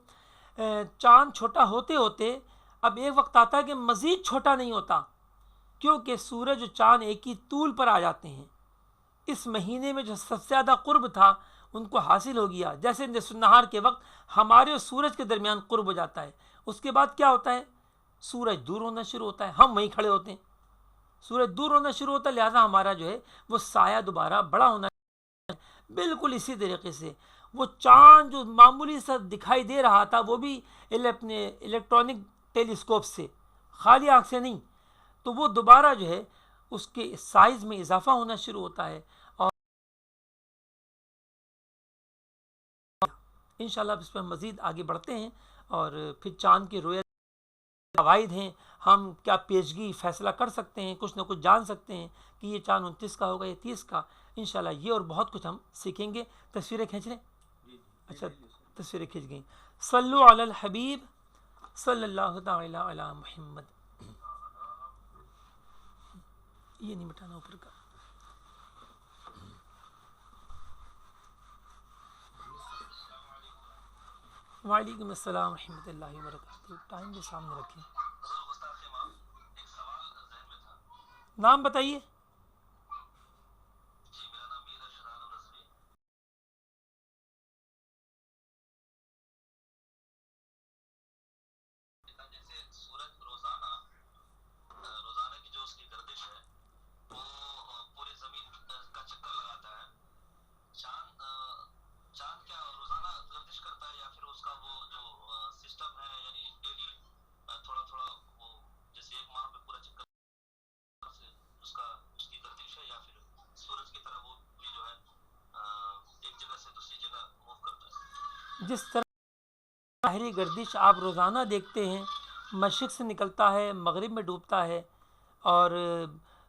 چاند چھوٹا ہوتے ہوتے اب ایک وقت آتا ہے کہ مزید چھوٹا نہیں ہوتا، کیونکہ سورج اور چاند ایک ہی طول پر آ جاتے ہیں. اس مہینے میں جو سب سے زیادہ قرب تھا ان کو حاصل ہو گیا. جیسے نصف النہار کے وقت ہمارے اور سورج کے درمیان قرب ہو جاتا ہے. اس کے بعد کیا ہوتا ہے؟ سورج دور ہونا شروع ہوتا ہے، ہم وہیں کھڑے ہوتے ہیں. سورج دور ہونا شروع ہوتا ہے، لہٰذا ہمارا جو ہے وہ سایہ دوبارہ بڑا ہونا. بالکل اسی طریقے سے وہ چاند جو معمولی سا دکھائی دے رہا تھا، وہ بھی اپنے الیکٹرانک ٹیلیسکوپ سے، خالی آنکھ سے نہیں، تو وہ دوبارہ جو ہے اس کے سائز میں اضافہ ہونا شروع ہوتا ہے. اور انشاءاللہ اس پہ مزید آگے بڑھتے ہیں اور پھر چاند کی رویت فوائد ہیں، ہم کیا پیشگی فیصلہ کر سکتے ہیں، کچھ نہ کچھ جان سکتے ہیں کہ یہ چاند 29 کا ہوگا یا 30 کا. انشاءاللہ یہ اور بہت کچھ ہم سیکھیں گے. تصویریں کھینچ لیں. اچھا تصویریں کھینچ گئیں. صلو علی الحبیب صلی اللہ تعالی علی محمد. یہ نہیں مٹانا اوپر کا. وعلیکم السلام ورحمۃ اللہ وبرکاتہ. ٹائم بھی سامنے رکھیں. نام بتائیے. جس طرح ظاہری گردش آپ روزانہ دیکھتے ہیں، مشرق سے نکلتا ہے، مغرب میں ڈوبتا ہے، اور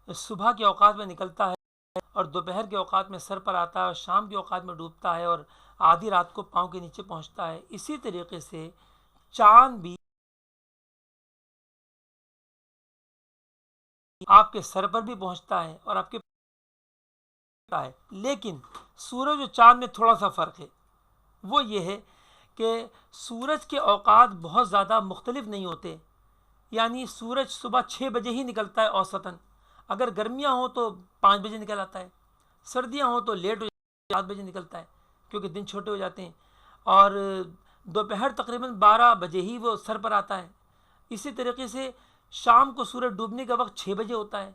صبح کے اوقات میں نکلتا ہے اور دوپہر کے اوقات میں سر پر آتا ہے اور شام کے اوقات میں ڈوبتا ہے اور آدھی رات کو پاؤں کے نیچے پہنچتا ہے. اسی طریقے سے چاند بھی آپ کے سر پر بھی پہنچتا ہے اور آپ کے ہے. لیکن سورج اور چاند میں تھوڑا سا فرق ہے. وہ یہ ہے کہ سورج کے اوقات بہت زیادہ مختلف نہیں ہوتے. یعنی سورج صبح 6 بجے ہی نکلتا ہے اوسطاً. اگر گرمیاں ہوں تو 5 بجے نکل آتا ہے، سردیاں ہوں تو لیٹ ہو 7 بجے نکلتا ہے کیونکہ دن چھوٹے ہو جاتے ہیں. اور دوپہر تقریباً 12 بجے ہی وہ سر پر آتا ہے. اسی طریقے سے شام کو سورج ڈوبنے کا وقت 6 بجے ہوتا ہے.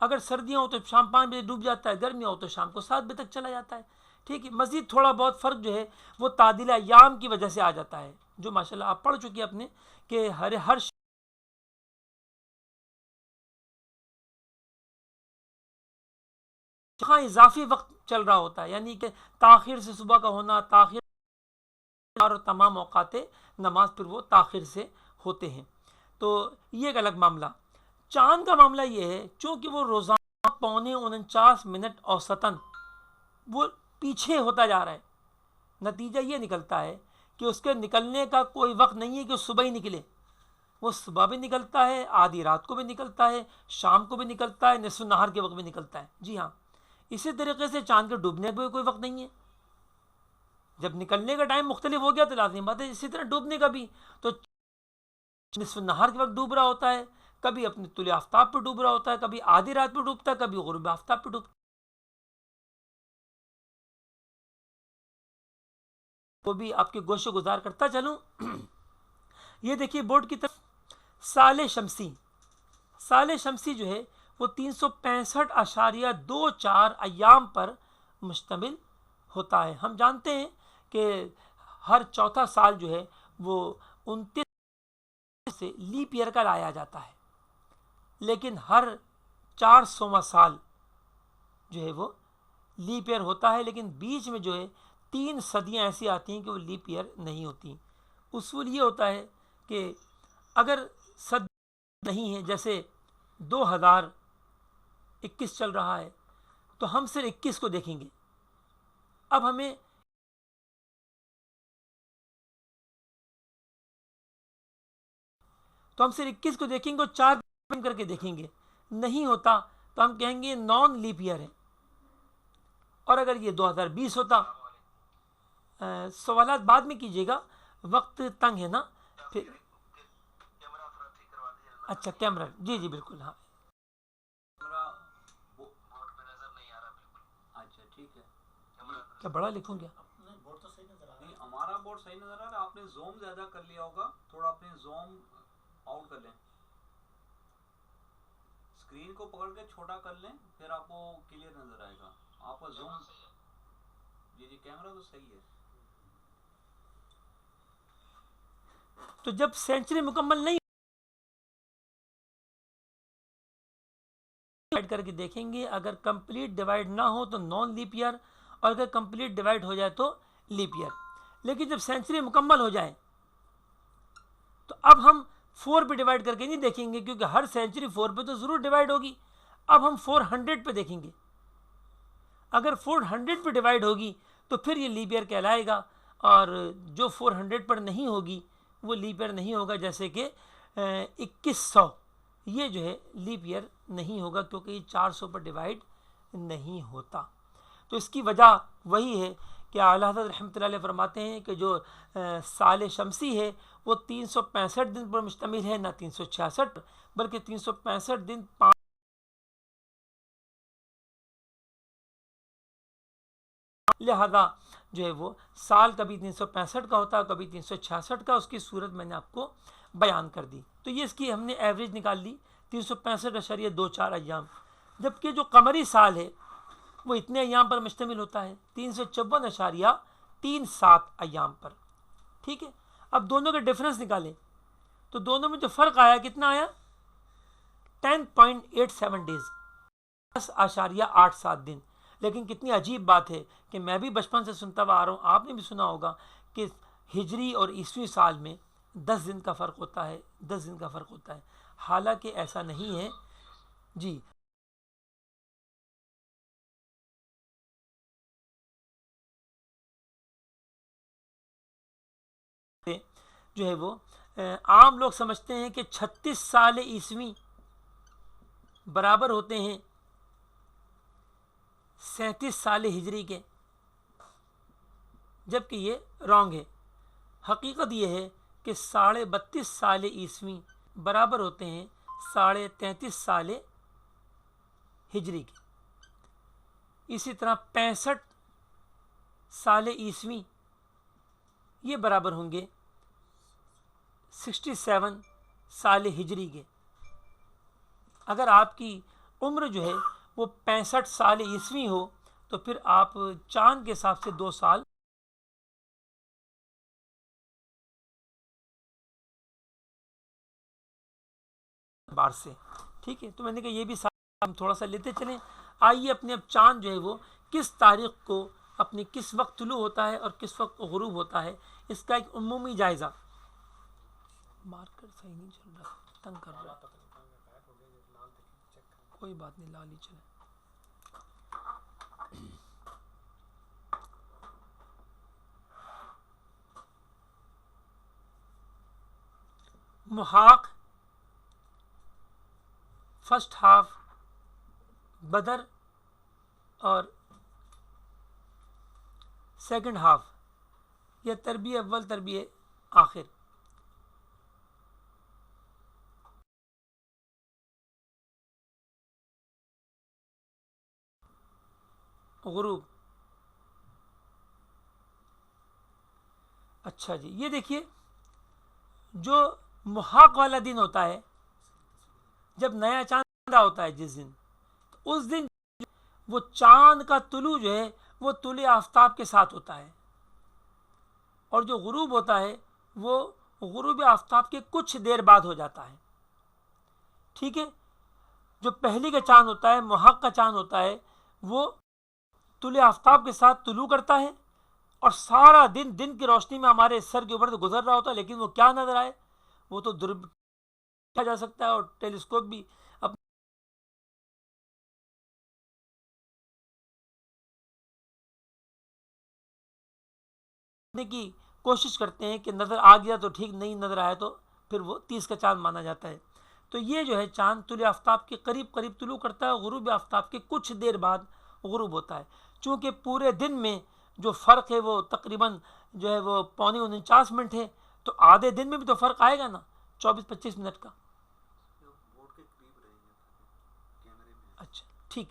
اگر سردیاں ہوں تو شام 5 بجے ڈوب جاتا ہے، گرمیاں ہو تو شام کو 7 بجے تک چلا جاتا ہے. ٹھیک ہے. مزید تھوڑا بہت فرق جو ہے وہ تعدیل ایام کی وجہ سے آ جاتا ہے، جو ماشاءاللہ آپ پڑھ چکے اپنے کہ ہر جہاں اضافی وقت چل رہا ہوتا ہے، یعنی کہ تاخیر سے صبح کا ہونا، تاخیر اور تمام اوقات نماز پھر وہ تاخیر سے ہوتے ہیں. تو یہ ایک الگ معاملہ. چاند کا معاملہ یہ ہے چونکہ وہ روزانہ 49 منٹ اوسطاً وہ پیچھے ہوتا جا رہا ہے. نتیجہ یہ نکلتا ہے کہ اس کے نکلنے کا کوئی وقت نہیں ہے کہ صبح ہی نکلے. وہ صبح بھی نکلتا ہے، آدھی رات کو بھی نکلتا ہے، شام کو بھی نکلتا ہے، نصف النہار کے وقت بھی نکلتا ہے. جی ہاں. اسی طریقے سے چاند کے ڈوبنے کا بھی کوئی وقت نہیں ہے. جب نکلنے کا ٹائم مختلف ہو گیا تو لازمی بات ہے اسی طرح ڈوبنے کا بھی. تو نصف النہار کے وقت ڈوب رہا ہوتا ہے، کبھی اپنے طلوع آفتاب پہ ڈوب رہا ہوتا ہے، کبھی آدھی رات پہ ڈوبتا ہے، کبھی غروب آفتاب پہ ڈوبتا ہے. وہ بھی آپ کے گوشو گزار کرتا چلوں. یہ دیکھیے بورڈ کی طرف سال شمسی جو ہے وہ 365.24 ایام پر مشتمل ہوتا ہے. ہم جانتے ہیں کہ ہر چوتھا سال جو ہے وہ 29 سے لیپ ایئر کا لایا جاتا ہے، لیکن ہر 400واں سال جو ہے وہ لیپ ایئر ہوتا ہے، لیکن بیچ میں جو ہے 3 صدیاں ایسی آتی ہیں کہ وہ لیپ ایئر نہیں ہوتی. اصول یہ ہوتا ہے کہ اگر صد نہیں ہے، جیسے 2021 چل رہا ہے تو ہم صرف 21 کو دیکھیں گے. اب ہمیں تو ہم صرف 21 کو دیکھیں گے اور 4 کر کے دیکھیں گے. نہیں ہوتا تو ہم کہیں گے نان لیپ ایئر ہے. اور اگر یہ 2020 ہوتا، سوالات بعد میں کیجیے گا، وقت تنگ ہے نا پھر. اچھا کیمرہ، جی جی بالکل. ہاں اچھا ٹھیک ہے. کیا بڑا لکھوں گیا؟ نہیں بورڈ تو صحیح نظر آ رہا نہیں ہمارا بورڈ صحیح نظر آ رہا ہے. آپ نے زوم زیادہ کر لیا ہوگا، تھوڑا اپنے زوم آؤٹ کر لیں، اسکرین کو پکڑ کے چھوٹا کر لیں، پھر آپ کو کلیئر نظر آئے گا. آپ کا زوم جی جی کیمرہ تو صحیح ہے. تو جب سینچری مکمل نہیں ڈیوائڈ کر کے دیکھیں گے، اگر کمپلیٹ ڈیوائڈ نہ ہو تو نان لیپ ایئر، اور اگر کمپلیٹ ڈیوائڈ ہو جائے تو لیپ ایئر. لیکن جب سینچری مکمل ہو جائے تو اب ہم 4 پہ ڈیوائڈ کر کے نہیں دیکھیں گے، کیونکہ ہر سینچری 4 پہ تو ضرور ڈیوائڈ ہوگی. اب ہم 400 پہ دیکھیں گے. اگر 400 پہ ڈیوائڈ ہوگی تو پھر یہ لیپ ایئر کہلائے گا، اور جو 400 پر نہیں ہوگی وہ لیپ ایئر نہیں ہوگا. جیسے کہ 2100 یہ جو ہے لیپ ایئر نہیں ہوگا، کیونکہ یہ 400 پر ڈیوائڈ نہیں ہوتا. تو اس کی وجہ وہی ہے کہ اعلیٰ حضرت رحمۃ اللہ علیہ فرماتے ہیں کہ جو سال شمسی ہے وہ 365 دن پر مشتمل ہے، نہ 366، بلکہ 365 دن لہذا جو ہے وہ سال کبھی 365 کا ہوتا ہے، کبھی 366 کا. اس کی صورت میں نے آپ کو بیان کر دی. تو یہ اس کی ہم نے ایوریج نکال لی 365.24 ایام. جبکہ جو قمری سال ہے وہ اتنے ایام پر مشتمل ہوتا ہے، 354.37 ایام پر. ٹھیک ہے. اب دونوں کے ڈفرنس نکالیں تو دونوں میں جو فرق آیا کتنا آیا؟ 10.87 ڈیز، 10.87 دن. لیکن کتنی عجیب بات ہے کہ میں بھی بچپن سے سنتا ہوا آ رہا ہوں، آپ نے بھی سنا ہوگا کہ ہجری اور عیسوی سال میں 10 دن کا فرق ہوتا ہے، 10 دن کا فرق ہوتا ہے. حالانکہ ایسا نہیں ہے. جی جو ہے وہ عام لوگ سمجھتے ہیں کہ 36 سال عیسوی برابر ہوتے ہیں 37 سال ہجری کے، جبکہ یہ رانگ ہے. حقیقت یہ ہے کہ 32.5 سال عیسوی برابر ہوتے ہیں 33.5 سال ہجری کے. اسی طرح 65 سال عیسوی یہ برابر ہوں گے 67 سال ہجری کے. اگر آپ کی عمر جو ہے وہ 65 سال عیسوی ہو تو پھر آپ چاند کے حساب سے 2 سال بار سے. ٹھیک ہے. تو میں نے کہا یہ بھی ہم تھوڑا سا لیتے چلیں. آئیے اپنے اب چاند جو ہے وہ کس تاریخ کو اپنی کس وقت طلوع ہوتا ہے اور کس وقت غروب ہوتا ہے، اس کا ایک عمومی جائزہ. مارکر صحیح نہیں چل رہا، تنگ کر رہا ہے. کوئی بات نہیں، لال ہی چلے. محاق فرسٹ ہاف بدر اور سیکنڈ ہاف یا تربیہ اول تربیہ آخر. غروب اچھا جی، یہ دیکھیے جو محاق والا دن ہوتا ہے، جب نیا چاند پیدا ہوتا ہے جس دن، تو اس دن وہ چاند کا طلوع جو ہے وہ طلوع آفتاب کے ساتھ ہوتا ہے، اور جو غروب ہوتا ہے وہ غروب آفتاب کے کچھ دیر بعد ہو جاتا ہے. ٹھیک ہے، جو پہلی کا چاند ہوتا ہے، محاق کا چاند ہوتا ہے، وہ طلوع آفتاب کے ساتھ طلوع کرتا ہے، اور سارا دن دن کی روشنی میں ہمارے سر کے اوپر سے گزر رہا ہوتا ہے، لیکن وہ کیا نظر آئے وہ تو دیکھا جا سکتا ہے، اور ٹیلیسکوپ بھی اپنے کی کوشش کرتے ہیں کہ نظر آ گیا تو ٹھیک، نہیں نظر آیا تو پھر وہ 30 کا چاند مانا جاتا ہے. تو یہ جو ہے چاند طلوع آفتاب کے قریب قریب طلوع کرتا ہے، غروب آفتاب کے کچھ دیر بعد غروب ہوتا ہے. چونکہ پورے دن میں جو فرق ہے وہ تقریباً جو ہے وہ 49.49 ہے، تو آدھے دن میں بھی تو فرق آئے گا نا 24-25 منٹ کا. بورڈ کے قریب رہیں گے تاکہ کیمرے میں. اچھا ٹھیک.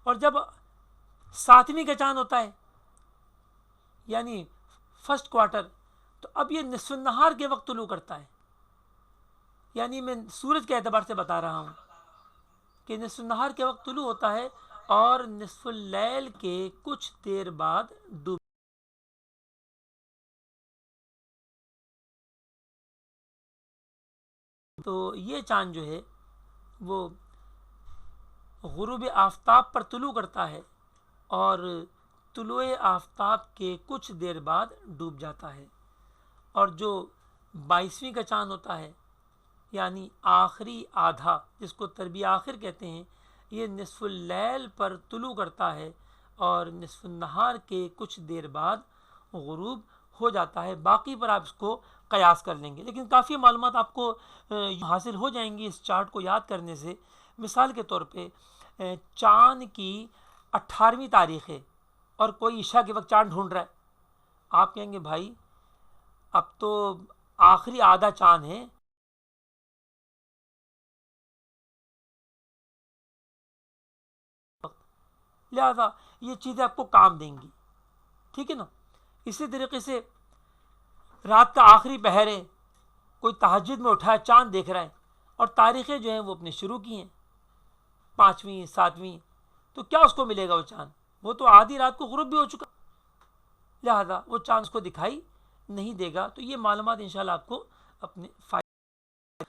اور جب 7ویں کا چاند ہوتا ہے یعنی فرسٹ کوارٹر، تو اب یہ نصف النہار کے وقت طلوع کرتا ہے. یعنی میں سورج کے اعتبار سے بتا رہا ہوں کہ نصف النہار کے وقت طلوع ہوتا ہے، اور نصف اللیل کے کچھ دیر بعد ڈوب. تو یہ چاند جو ہے وہ غروب آفتاب پر طلوع کرتا ہے، اور طلوع آفتاب کے کچھ دیر بعد ڈوب جاتا ہے. اور جو 22ویں کا چاند ہوتا ہے یعنی آخری آدھا، جس کو تربیہ آخر کہتے ہیں، یہ نصف اللیل پر طلوع کرتا ہے، اور نصف النہار کے کچھ دیر بعد غروب ہو جاتا ہے. باقی پر آپ اس کو قیاس کر لیں گے، لیکن کافی معلومات آپ کو حاصل ہو جائیں گی اس چارٹ کو یاد کرنے سے. مثال کے طور پہ چاند کی 18ویں تاریخ ہے اور کوئی عشاء کے وقت چاند ڈھونڈ رہا ہے، آپ کہیں گے بھائی اب تو آخری آدھا چاند ہے، لہذا یہ چیزیں آپ کو کام دیں گی. ٹھیک ہے نا. اسی طریقے سے رات کا آخری پہر ہے، کوئی تہجد میں اٹھا ہے، چاند دیکھ رہا ہے، اور تاریخیں جو ہیں وہ اپنے شروع کی ہیں 5ویں 7ویں، تو کیا اس کو ملے گا وہ چاند؟ وہ تو آدھی رات کو غروب بھی ہو چکا، لہذا وہ چاند اس کو دکھائی نہیں دے گا. تو یہ معلومات انشاءاللہ آپ کو اپنے فائدے.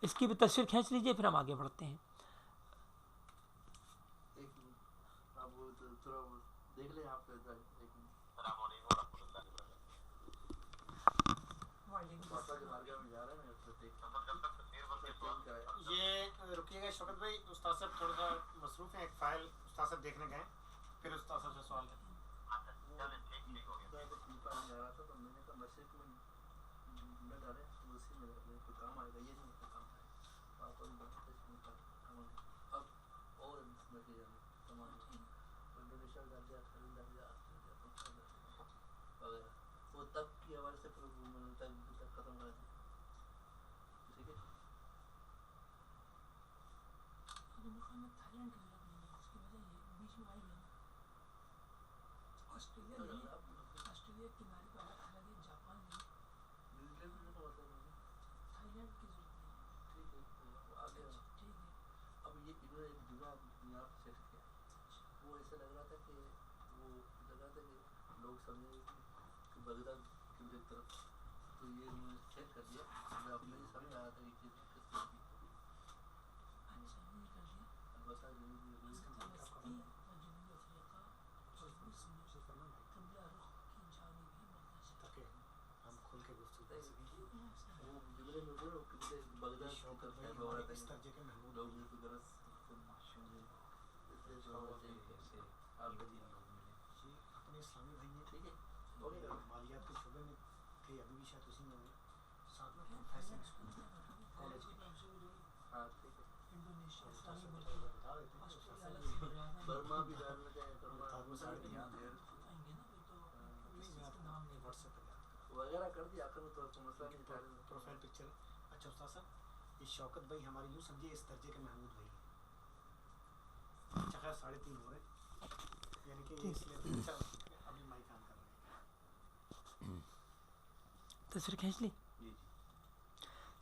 اس کی بھی تصویر کھینچ لیجئے، پھر ہم آگے بڑھتے ہیں. دیکھ لیں آپ یہ رکیے گا شوکت بھائی، استاد صاحب تھوڑا سا مصروف ہیں، ایک فائل استاد صاحب دیکھنے گئے، پھر استاد صاحب سے سوال کریں. وہ تب کی حوالے سے ختم کر دیں. ٹھیک ہے. اب یہ انہوں نے ایک جگہ یہاں پہ سیٹ کیا، وہ ایسا لگ رہا تھا کہ وہ لگ رہا تھا کہ لوگ سمجھے کہ بغداد کی طرف، تو یہ انہوں نے چیک کر دیا. اب مجھے سمجھ آیا تھا یہ چیز کس طرح کی. البتہ ہم کھول کے گفتگو کر سکیں. وہ جملے میں بولو کہ بغداد شوکت بھائی ہو رہا ہمارے اس تھا درجے کے محمود لوگ کو غلط جی اپنے اسلامی بھائی ہیں. ٹھیک ہے. مالیات کے شعبے میں تھے، ابھی بھی شاید اسی میں ہوں، ساتھ میں پروفیسر اسکول کالج کے. ہاں ٹھیک ہے. استاد صاحب کو تھوڑا بتا دیتے ہیں. استاد صاحب برما بھی ڈالنا چاہیں برما واٹس ایپ پہ یاد کرا وغیرہ کر دیا آخر میں تو مسئلہ نہیں تھا. Profile picture. اچھا استاد صاحب، یہ شوکت بھائی ہمارے یوں سمجھے اس درجے کے محمود بھائی ہیں. اچھا خیر 3:30 ہو رہے، یعنی کہ یہ اس لیے اچھا ابھی مائک آن کر رہے ہیں. تصویر کھینچ لی. جی جی.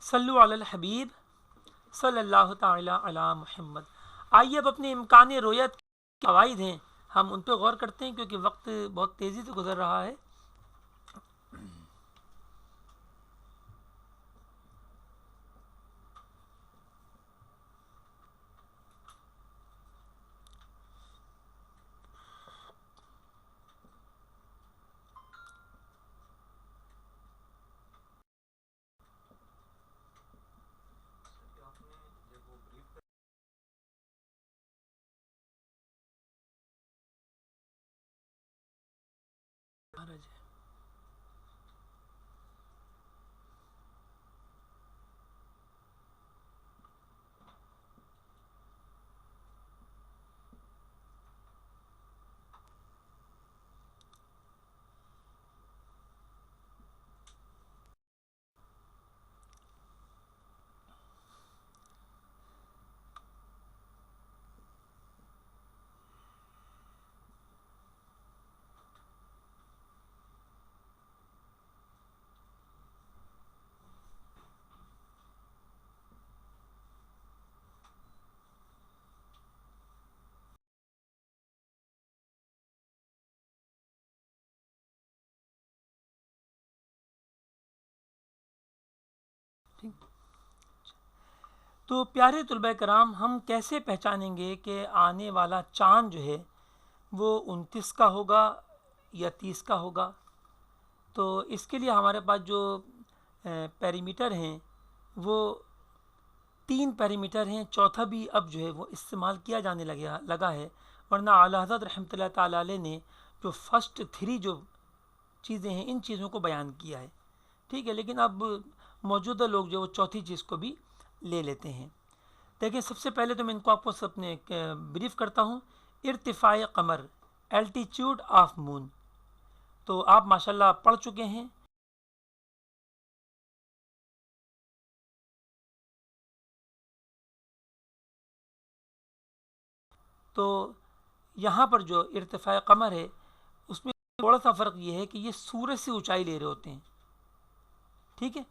صلو علی الحبیب صلی اللہ تعالی علی محمد. آئیے اب اپنے امکان رویت کے قواعد ہیں ہم ان پہ غور کرتے ہیں کیونکہ وقت بہت تیزی سے گزر رہا ہے. آپ نے جب وہ بریف مہاراج تو پیارے طلبہ کرام ہم کیسے پہچانیں گے کہ آنے والا چاند جو ہے وہ 29 کا ہوگا یا 30 کا ہوگا؟ تو اس کے لیے ہمارے پاس جو پیریمیٹر ہیں وہ 3 پیریمیٹر ہیں، چوتھا بھی اب جو ہے وہ استعمال کیا جانے لگا ہے، ورنہ اعلیٰ حضرت رحمۃ اللہ تعالیٰ علیہ نے جو فرسٹ 3 جو چیزیں ہیں ان چیزوں کو بیان کیا ہے. ٹھیک ہے، لیکن اب موجودہ لوگ جو وہ چوتھی چیز کو بھی لے لیتے ہیں. دیکھیں سب سے پہلے تو میں ان کو آپ کو اپنے بریف کرتا ہوں. ارتفاع قمر، الٹیچیوڈ آف مون، تو آپ ماشاءاللہ پڑھ چکے ہیں. تو یہاں پر جو ارتفاع قمر ہے اس میں تھوڑا سا فرق یہ ہے کہ یہ سورج سے اونچائی لے رہے ہوتے ہیں. ٹھیک ہے،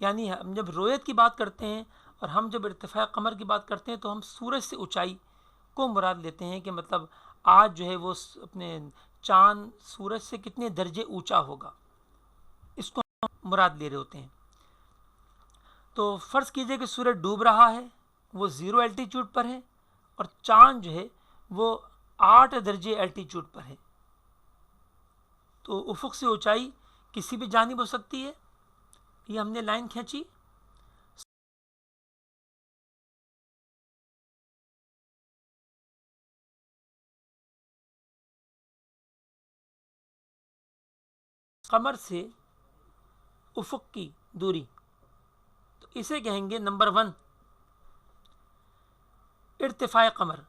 یعنی ہم جب رویت کی بات کرتے ہیں اور ہم جب ارتفاع قمر کی بات کرتے ہیں تو ہم سورج سے اونچائی کو مراد لیتے ہیں کہ مطلب آج جو ہے وہ اپنے چاند سورج سے کتنے درجے اونچا ہوگا، اس کو ہم مراد لے رہے ہوتے ہیں. تو فرض کیجئے کہ سورج ڈوب رہا ہے، وہ 0 الٹیچیوڈ پر ہے اور چاند جو ہے وہ 8 درجے الٹیچیوڈ پر ہے. تو افق سے اونچائی کسی بھی جانب ہو سکتی ہے. یہ ہم نے لائن کھینچی. قمر سے افق کی دوری، تو اسے کہیں گے نمبر 1 ارتفاع قمر.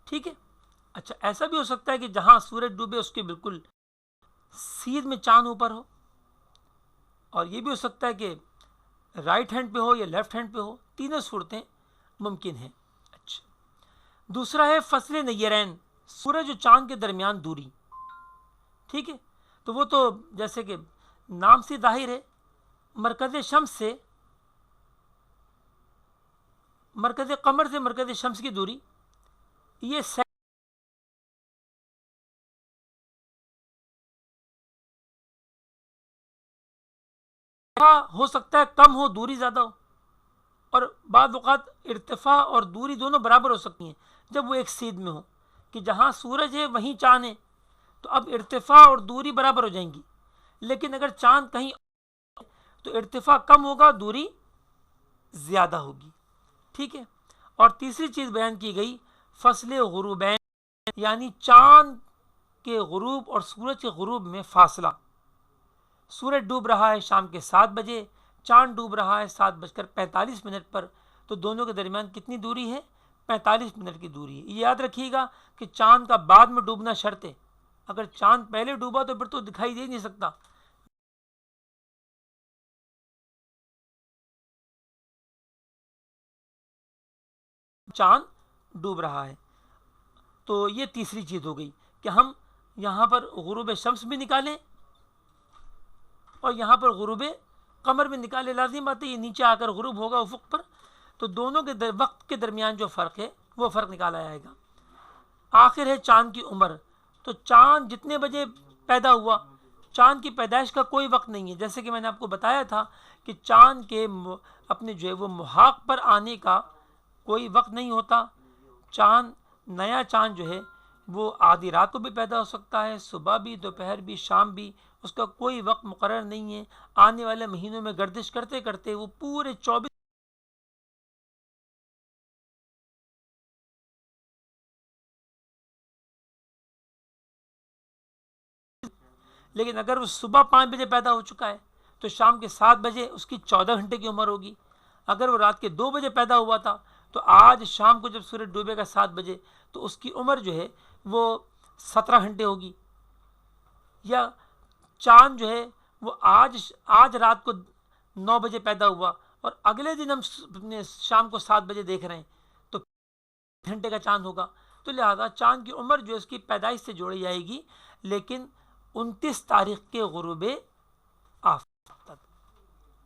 ٹھیک ہے. اچھا ایسا بھی ہو سکتا ہے کہ جہاں سورج ڈوبے اس کے بالکل سیدھ میں چاند اوپر ہو، اور یہ بھی ہو سکتا ہے کہ رائٹ ہینڈ پہ ہو یا لیفٹ ہینڈ پہ ہو. تینوں صورتیں ممکن ہیں. اچھا دوسرا ہے فصل نیرین، سورج و چاند کے درمیان دوری. ٹھیک ہے، تو وہ تو جیسے کہ نام سے ظاہر ہے، مرکز شمس سے مرکز قمر سے مرکز شمس کی دوری یہ ہو سکتا ہے کم ہو، دوری زیادہ ہو، اور بعض اوقات ارتفاع اور دوری دونوں برابر ہو سکتی ہیں جب وہ ایک سیدھ میں ہو، کہ جہاں سورج ہے وہیں چاند ہے تو اب ارتفاع اور دوری برابر ہو جائیں گی. لیکن اگر چاند کہیں تو ارتفاع کم ہوگا، دوری زیادہ ہوگی. ٹھیک ہے. اور تیسری چیز بیان کی گئی فصل غروبین، یعنی چاند کے غروب اور سورج کے غروب میں فاصلہ. سورج ڈوب رہا ہے شام کے 7 بجے، چاند ڈوب رہا ہے 7:45 پر، تو دونوں کے درمیان کتنی دوری ہے؟ 45 منٹ کی دوری ہے. یہ یاد رکھیے گا کہ چاند کا بعد میں ڈوبنا شرط ہے. اگر چاند پہلے ڈوبا تو پھر تو دکھائی دے نہیں سکتا. چاند ڈوب رہا ہے. تو یہ تیسری چیز ہو گئی کہ ہم یہاں پر غروب شمس بھی نکالیں اور یہاں پر غروب قمر بھی نکالیں، لازم بات ہے یہ نیچے آ کر غروب ہوگا افق پر، تو دونوں کے وقت کے درمیان جو فرق ہے وہ فرق نکالا جائے گا۔ آخر ہے چاند کی عمر، تو چاند جتنے بجے پیدا ہوا، چاند کی پیدائش کا کوئی وقت نہیں ہے، جیسے کہ میں نے آپ کو بتایا تھا کہ چاند کے اپنے جو ہے وہ محاق پر آنے کا کوئی وقت نہیں ہوتا۔ چاند، نیا چاند جو ہے وہ آدھی رات کو بھی پیدا ہو سکتا ہے، صبح بھی، دوپہر بھی، شام بھی، اس کا کوئی وقت مقرر نہیں ہے۔ آنے والے مہینوں میں گردش کرتے کرتے وہ پورے 24، لیکن اگر وہ صبح 5 بجے پیدا ہو چکا ہے تو شام کے 7 بجے اس کی 14 گھنٹے کی عمر ہوگی۔ اگر وہ رات کے 2 بجے پیدا ہوا تھا تو آج شام کو جب سورج ڈوبے گا 7 بجے تو اس کی عمر جو ہے وہ 17 گھنٹے ہوگی۔ یا چاند جو ہے وہ آج رات کو 9 بجے پیدا ہوا اور اگلے دن ہم شام کو 7 بجے دیکھ رہے ہیں تو گھنٹے کا چاند ہوگا۔ تو لہذا چاند کی عمر جو اس کی پیدائش سے جوڑی جائے گی، لیکن 29 تاریخ کے غروب آفتاب تک،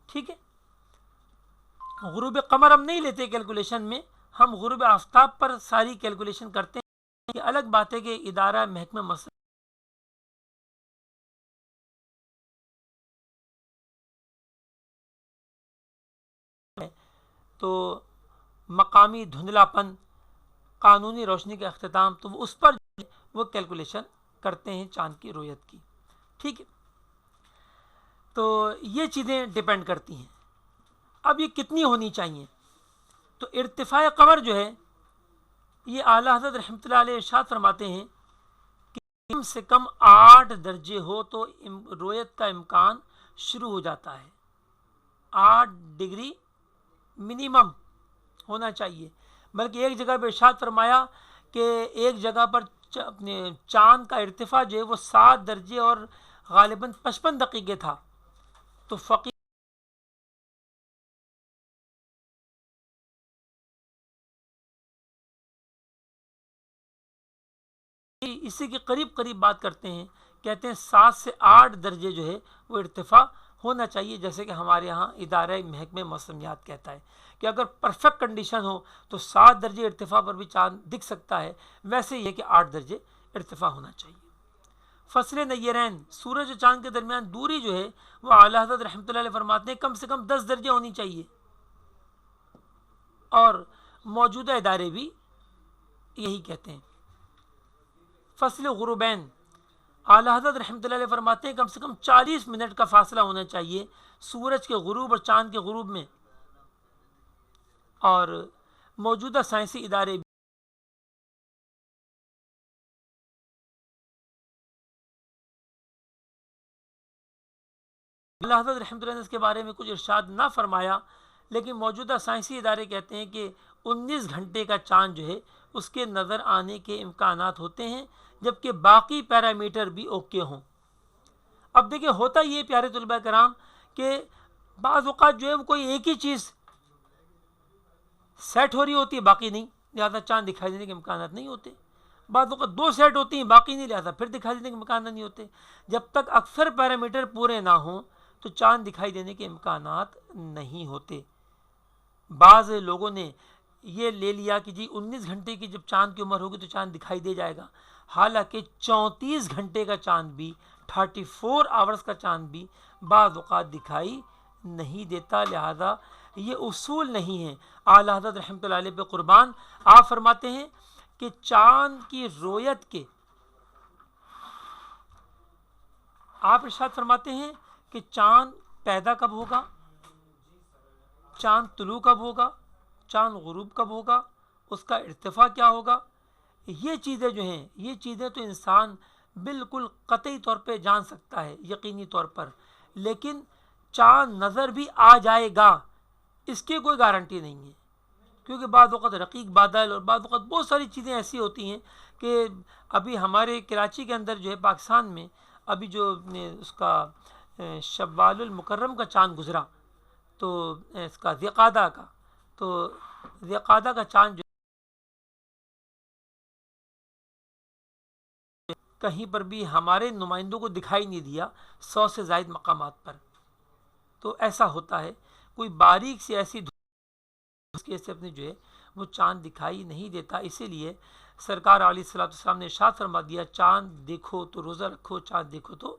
ٹھیک ہے۔ غروب قمر ہم نہیں لیتے کیلکولیشن میں، ہم غروب آفتاب پر ساری کیلکولیشن کرتے ہیں۔ یہ الگ بات ہے کہ ادارہ محکمہ مسئلہ تو مقامی دھندلا پن، قانونی روشنی کا اختتام، تو وہ اس پر وہ کیلکولیشن کرتے ہیں چاند کی رویت کی، ٹھیک ہے۔ تو یہ چیزیں ڈیپینڈ کرتی ہیں۔ اب یہ کتنی ہونی چاہیے؟ تو ارتفاع قمر جو ہے یہ اعلیٰ حضرت رحمۃ اللہ علیہ ارشاد فرماتے ہیں کہ کم سے کم 8 درجے ہو تو رویت کا امکان شروع ہو جاتا ہے۔ 8 ڈگری منیمم ہونا چاہیے، بلکہ ایک جگہ پہ ارشاد فرمایا کہ ایک جگہ پر چاند کا ارتفاع جو ہے وہ 7 درجے اور غالباً 55 دقیقے تھا۔ تو فقیر اسی کے قریب قریب بات کرتے ہیں، کہتے ہیں 7 سے 8 درجے جو ہے وہ ارتفاع ہونا چاہیے، جیسے کہ ہمارے ہاں ادارہ محکمہ موسمیات کہتا ہے کہ اگر پرفیکٹ کنڈیشن ہو تو 7 درجے ارتفاع پر بھی چاند دکھ سکتا ہے، ویسے یہ کہ 8 درجے ارتفاع ہونا چاہیے۔ فصل نیرین، سورج اور چاند کے درمیان دوری جو ہے وہ اعلیٰ حضرت رحمۃ اللہ علیہ فرماتے ہیں کم سے کم 10 درجے ہونی چاہیے، اور موجودہ ادارے بھی یہی کہتے ہیں۔ فصل غروبین، اعلیٰ حضرت رحمۃ اللہ علیہ فرماتے ہیں کم سے کم 40 منٹ کا فاصلہ ہونا چاہیے سورج کے غروب اور چاند کے غروب میں، اور موجودہ سائنسی ادارے بھی اعلیٰ حضرت رحمۃ اللہ نے اس کے بارے میں کچھ ارشاد نہ فرمایا، لیکن موجودہ سائنسی ادارے کہتے ہیں کہ 19 گھنٹے کا چاند جو ہے اس کے نظر آنے کے امکانات ہوتے ہیں، جبکہ باقی پیرامیٹر بھی اوکے ہوں۔ اب دیکھیں ہوتا یہ پیارے طلباء کرام کہ بعض اوقات جو ہے وہ کوئی ایک ہی چیز سیٹ ہو رہی ہوتی ہے، باقی نہیں، لہٰذا چاند دکھائی دینے کے امکانات نہیں ہوتے۔ بعض اوقات 2 سیٹ ہوتی ہیں، باقی نہیں، لہٰذا پھر دکھائی دینے کے امکانات نہیں ہوتے۔ جب تک اکثر پیرامیٹر پورے نہ ہوں تو چاند دکھائی دینے کے امکانات نہیں ہوتے۔ بعض لوگوں نے یہ لے لیا کہ جی 19 گھنٹے کی جب چاند کی عمر ہوگی تو چاند دکھائی دے جائے گا، حالانکہ 34 گھنٹے کا چاند بھی، 34 آورز کا چاند بھی بعض اوقات دکھائی نہیں دیتا، لہذا یہ اصول نہیں ہیں۔ اعلیٰ حضرت رحمۃ اللہ علیہ پہ قربان، آپ فرماتے ہیں کہ چاند کی رویت کے، آپ ارشاد فرماتے ہیں کہ چاند پیدا کب ہوگا، چاند طلوع کب ہوگا، چاند غروب کب ہوگا، اس کا ارتفاع کیا ہوگا، یہ چیزیں جو ہیں، یہ چیزیں تو انسان بالکل قطعی طور پہ جان سکتا ہے، یقینی طور پر، لیکن چاند نظر بھی آ جائے گا اس کی کوئی گارنٹی نہیں ہے، کیونکہ بعض وقت رقیق بادل اور بعض وقت بہت ساری چیزیں ایسی ہوتی ہیں کہ ابھی ہمارے کراچی کے اندر جو ہے پاکستان میں ابھی جو اس کا شوال المکرم کا چاند گزرا، تو اس کا ذی قعدہ کا، تو ذی قعدہ کا چاند جو کہیں پر بھی ہمارے نمائندوں کو دکھائی نہیں دیا 100 سے زائد مقامات پر. تو ایسا ہوتا ہے, کوئی باریک سی ایسی سے اپنے جو ہے وہ چاند دکھائی نہیں دیتا. اسی لیے سرکار علیہ الصلوۃ والسلام نے ارشاد فرما دیا, چاند دیکھو تو روزہ رکھو, چاند دیکھو تو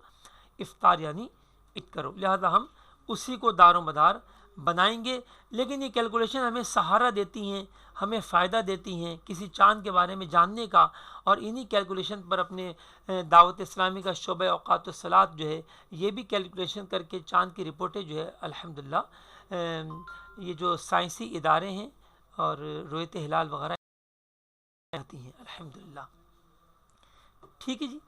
افطار یعنی عید کرو. لہذا ہم اسی کو دار و مدار بنائیں گے. لیکن یہ کیلکولیشن ہمیں سہارا دیتی ہیں, ہمیں فائدہ دیتی ہیں کسی چاند کے بارے میں جاننے کا, اور انہی کیلکولیشن پر اپنے دعوت اسلامی کا شعبہ اوقات الصلاۃ جو ہے یہ بھی کیلکولیشن کر کے چاند کی رپورٹیں جو ہے الحمدللہ یہ جو سائنسی ادارے ہیں اور رؤیت ہلال وغیرہ آتی ہیں الحمدللہ. ٹھیک ہے جی.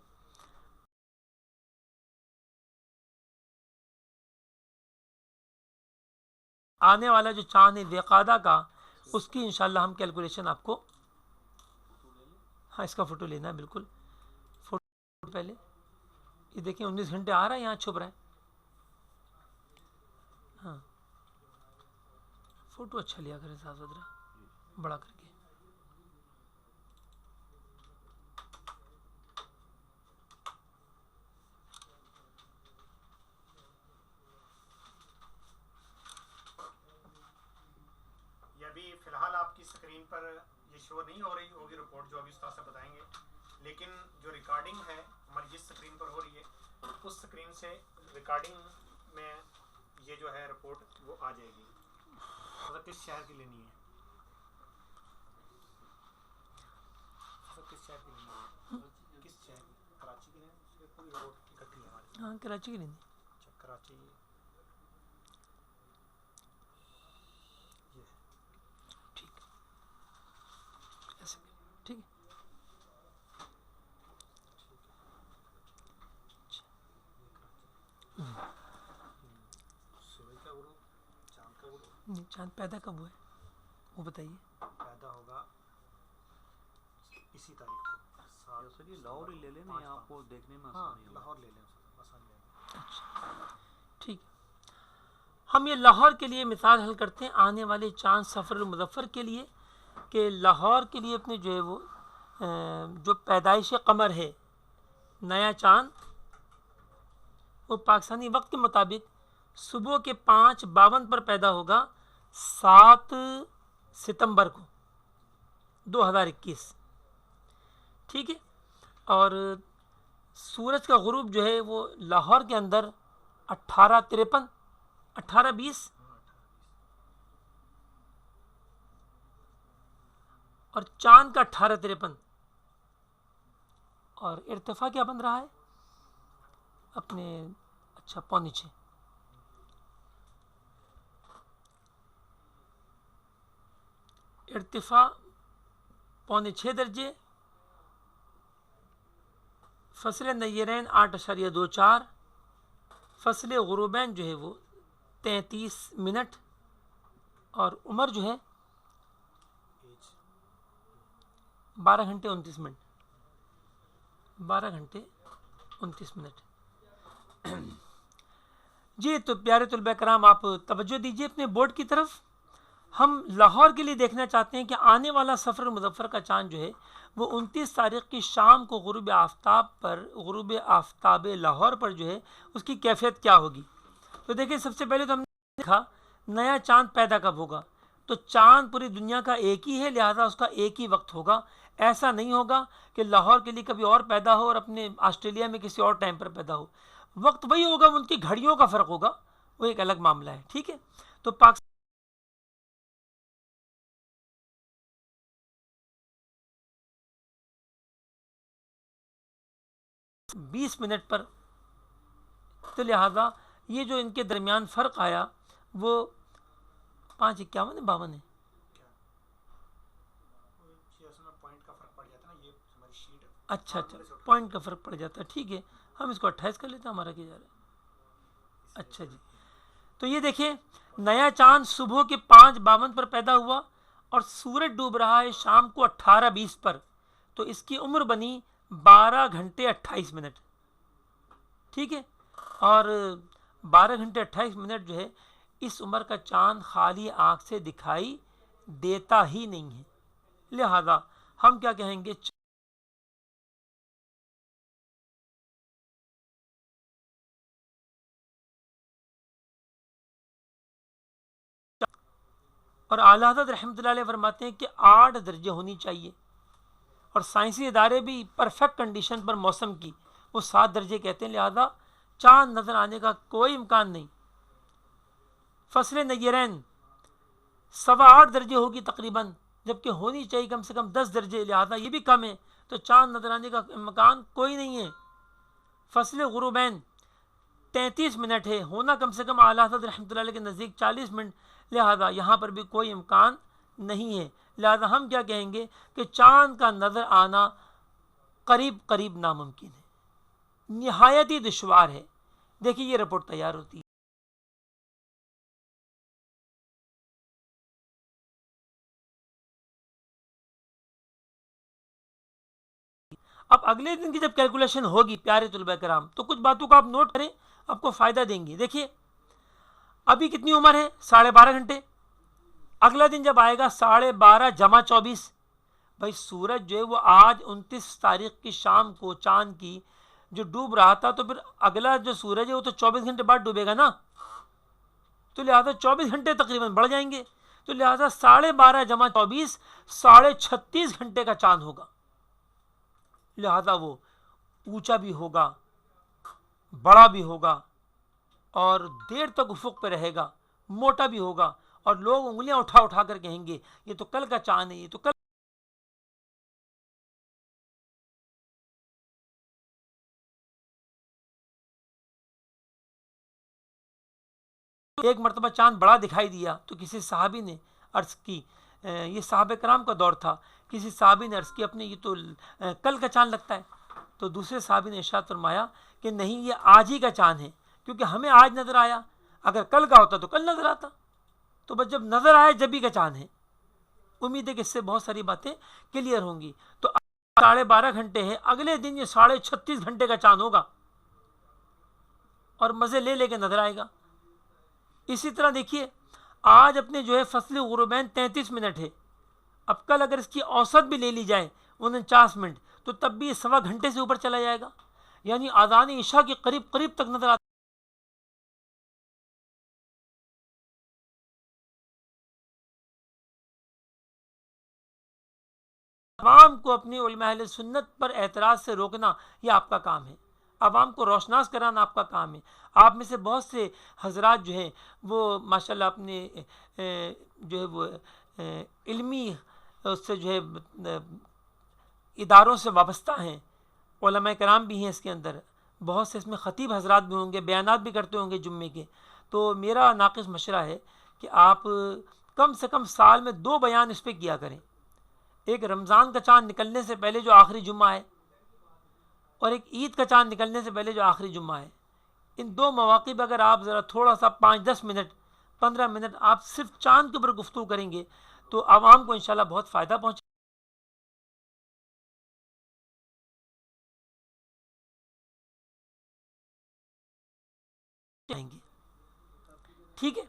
آنے والا جو چاند ہے ذوالقعدہ کا, اس کی انشاءاللہ ہم کیلکولیشن آپ کو, ہاں اس کا فوٹو لینا ہے بالکل. فوٹو پہلے یہ دیکھیں 19 گھنٹے آ رہا ہے, یہاں چھپ رہا ہے. ہاں فوٹو اچھا لیا کریں صاحب ذرا بڑا کر کے. یہ ابھی فی الحال آپ کی اسکرین پر یہ شو نہیں ہو رہی ہوگی رپورٹ جو ابھی استاد سے بتائیں گے, لیکن جو ریکارڈنگ ہے ہماری جس اسکرین پر ہو رہی ہے اس اسکرین سے ریکارڈنگ میں یہ جو ہے رپورٹ وہ آ جائے گی. مطلب کس شہر کی لینی ہے, کس شہر کی لینی ہے, کس شہر کی, کراچی کی لینی ہے, پوری رپورٹ اکٹھی ہے ہماری. ہاں کراچی کی نہیں. اچھا کراچی یہ ٹھیک ایسے ٹھیک ہے. سورج کا غروب, چاند کا غروب نہیں, چاند پیدا کب ہوا ہے وہ بتائیے. پیدا ہوگا اسی تاریخ کو. سر یہ لاہور ہی لے لیں نا, آپ کو دیکھنے میں ہاں آسانی ہوگی. لاہور لے لیں, آسان جائے گا. اچھا ٹھیک. ہم یہ لاہور کے لیے مثال حل کرتے ہیں آنے والے چاند سفر المظفر کے لیے, کہ لاہور کے لیے اپنے جو ہے وہ جو پیدائش قمر ہے نیا چاند, وہ پاکستانی وقت کے مطابق صبح کے 5:52 پر پیدا ہوگا 7 ستمبر کو 2021. ٹھیک ہے. اور سورج کا غروب جو ہے وہ لاہور کے اندر 18:53 18:20 اور چاند کا 18:53. اور ارتفاع کیا بن رہا ہے اپنے, اچھا 5:45. ارتفاع 5.6 درجے, فصل نیرین 8.24, فصل غروبین جو ہے وہ 33 منٹ, اور عمر جو ہے 12 گھنٹے 29 منٹ 12 گھنٹے 29 منٹ. جی تو پیارے طلباء کرام آپ توجہ دیجیے اپنے بورڈ کی طرف. ہم لاہور کے لیے دیکھنا چاہتے ہیں کہ آنے والا سفر مظفر کا چاند جو ہے وہ 29 تاریخ کی شام کو غروب آفتاب لاہور پر جو ہے اس کی کیفیت کیا ہوگی. تو دیکھیں سب سے پہلے تو ہم نے دیکھا نیا چاند پیدا کب ہوگا, تو چاند پوری دنیا کا ایک ہی ہے, لہذا اس کا ایک ہی وقت ہوگا. ایسا نہیں ہوگا کہ لاہور کے لیے کبھی اور پیدا ہو اور اپنے آسٹریلیا میں کسی اور ٹائم پر پیدا ہو. وقت وہی ہوگا, ان کی گھڑیوں کا فرق ہوگا, وہ ایک الگ معاملہ ہے. ٹھیک ہے. تو پاکستان 20 منٹ پر, تو لہذا یہ جو ان کے درمیان فرق آیا وہ 5:51 ہے 52 ہے. پوائنٹ کا فرق پڑ جاتا ہے نا, یہ ہماری شیٹ اچھا پوائنٹ کا فرق پڑ جاتا ہے. ٹھیک ہے, ہم اس کو 28 کر لیتے ہیں, ہمارا کیا جا رہا ہے. اچھا جی. تو یہ دیکھیں نیا چاند صبح کے 5:52 پر پیدا ہوا اور سورج ڈوب رہا ہے شام کو 18:20 پر, تو اس کی عمر بنی 12 گھنٹے 28 منٹ. ٹھیک ہے. اور 12 گھنٹے 28 منٹ جو ہے اس عمر کا چاند خالی آنکھ سے دکھائی دیتا ہی نہیں ہے. لہذا ہم کیا کہیں گے, اور اعلیٰ حضرت رحمۃ اللہ علیہ فرماتے ہیں کہ 8 درجے ہونی چاہیے، اور سائنسی ادارے بھی پرفیکٹ کنڈیشن پر موسم کی وہ 7 درجے کہتے ہیں، لہذا چاند نظر آنے کا کوئی امکان نہیں۔ فصل نیرین 8.25 درجے ہوگی تقریباً، جبکہ ہونی چاہیے کم سے کم 10 درجے، لہذا یہ بھی کم ہے، تو چاند نظر آنے کا امکان کوئی نہیں ہے۔ فصل غروبین 33 منٹ ہے، ہونا کم سے کم اعلیٰ حضرت رحمۃ اللہ علیہ کے نزدیک 40 منٹ، لہذا یہاں پر بھی کوئی امکان نہیں ہے، لہذا ہم کیا کہیں گے کہ چاند کا نظر آنا قریب قریب ناممکن ہے، نہایت ہی دشوار ہے۔ دیکھیے یہ رپورٹ تیار ہوتی ہے۔ اب اگلے دن کی جب کیلکولیشن ہوگی پیارے طلباء کرام، تو کچھ باتوں کو آپ نوٹ کریں، آپ کو فائدہ دیں گی۔ دیکھیے ابھی کتنی عمر ہے؟ 12.5 گھنٹے۔ اگلا دن جب آئے گا 12.5 جمع 24، بھائی سورج جو ہے وہ آج 29 تاریخ کی شام کو چاند کی جو ڈوب رہا تھا، تو پھر اگلا جو سورج ہے وہ تو 24 گھنٹے بعد ڈوبے گا نا، تو لہٰذا 24 گھنٹے تقریباً بڑھ جائیں گے، تو لہٰذا 12.5 جمع 24 36.5 گھنٹے کا چاند ہوگا، لہذا وہ اونچا بھی ہوگا، بڑا بھی ہوگا، اور دیر تک افق پہ رہے گا، موٹا بھی ہوگا، اور لوگ انگلیاں اٹھا اٹھا کر کہیں گے یہ تو کل کا چاند ہے، یہ تو کل۔ ایک مرتبہ چاند بڑا دکھائی دیا تو کسی صحابی نے عرض کی، یہ صحابہ کرام کا دور تھا، کسی صحابی نے عرض کی اپنے یہ تو کل کا چاند لگتا ہے، تو دوسرے صحابی نے ارشاد فرمایا کہ نہیں، یہ آج ہی کا چاند ہے، کیونکہ ہمیں آج نظر آیا، اگر کل کا ہوتا تو کل نظر آتا، تو بس جب نظر آئے جب ہی کا چاند ہے۔ امید ہے کہ اس سے بہت ساری باتیں کلیئر ہوں گی۔ تو 12.5 گھنٹے ہے، اگلے دن یہ 36.5 گھنٹے کا چاند ہوگا، اور مزے لے لے کے نظر آئے گا۔ اسی طرح دیکھیے آج اپنے جو ہے فصل غروبین 33 منٹ ہے، اب کل اگر اس کی اوسط بھی لے لی جائے 49 منٹ، تو تب بھی 1.25 گھنٹے سے اوپر چلا جائے گا، یعنی آذان عشاء کے قریب قریب تک نظر آتا۔ عوام کو اپنی علماء اہل سنت پر اعتراض سے روکنا یہ آپ کا کام ہے، عوام کو روشناس کرانا آپ کا کام ہے۔ آپ میں سے بہت سے حضرات جو ہیں وہ ماشاءاللہ اپنے جو ہے وہ علمی اس سے جو ہے اداروں سے وابستہ ہیں، علماء کرام بھی ہیں اس کے اندر، بہت سے اس میں خطیب حضرات بھی ہوں گے، بیانات بھی کرتے ہوں گے جمعے کے، تو میرا ناقص مشورہ ہے کہ آپ کم سے کم سال میں 2 بیان اس پہ کیا کریں، ایک رمضان کا چاند نکلنے سے پہلے جو آخری جمعہ ہے، اور ایک عید کا چاند نکلنے سے پہلے جو آخری جمعہ ہے۔ ان 2 مواقع پہ اگر آپ ذرا تھوڑا سا 5-10 منٹ 15 منٹ آپ صرف چاند کے اوپر گفتگو کریں گے تو عوام کو انشاءاللہ بہت فائدہ پہنچے جائیں گے۔ ٹھیک ہے،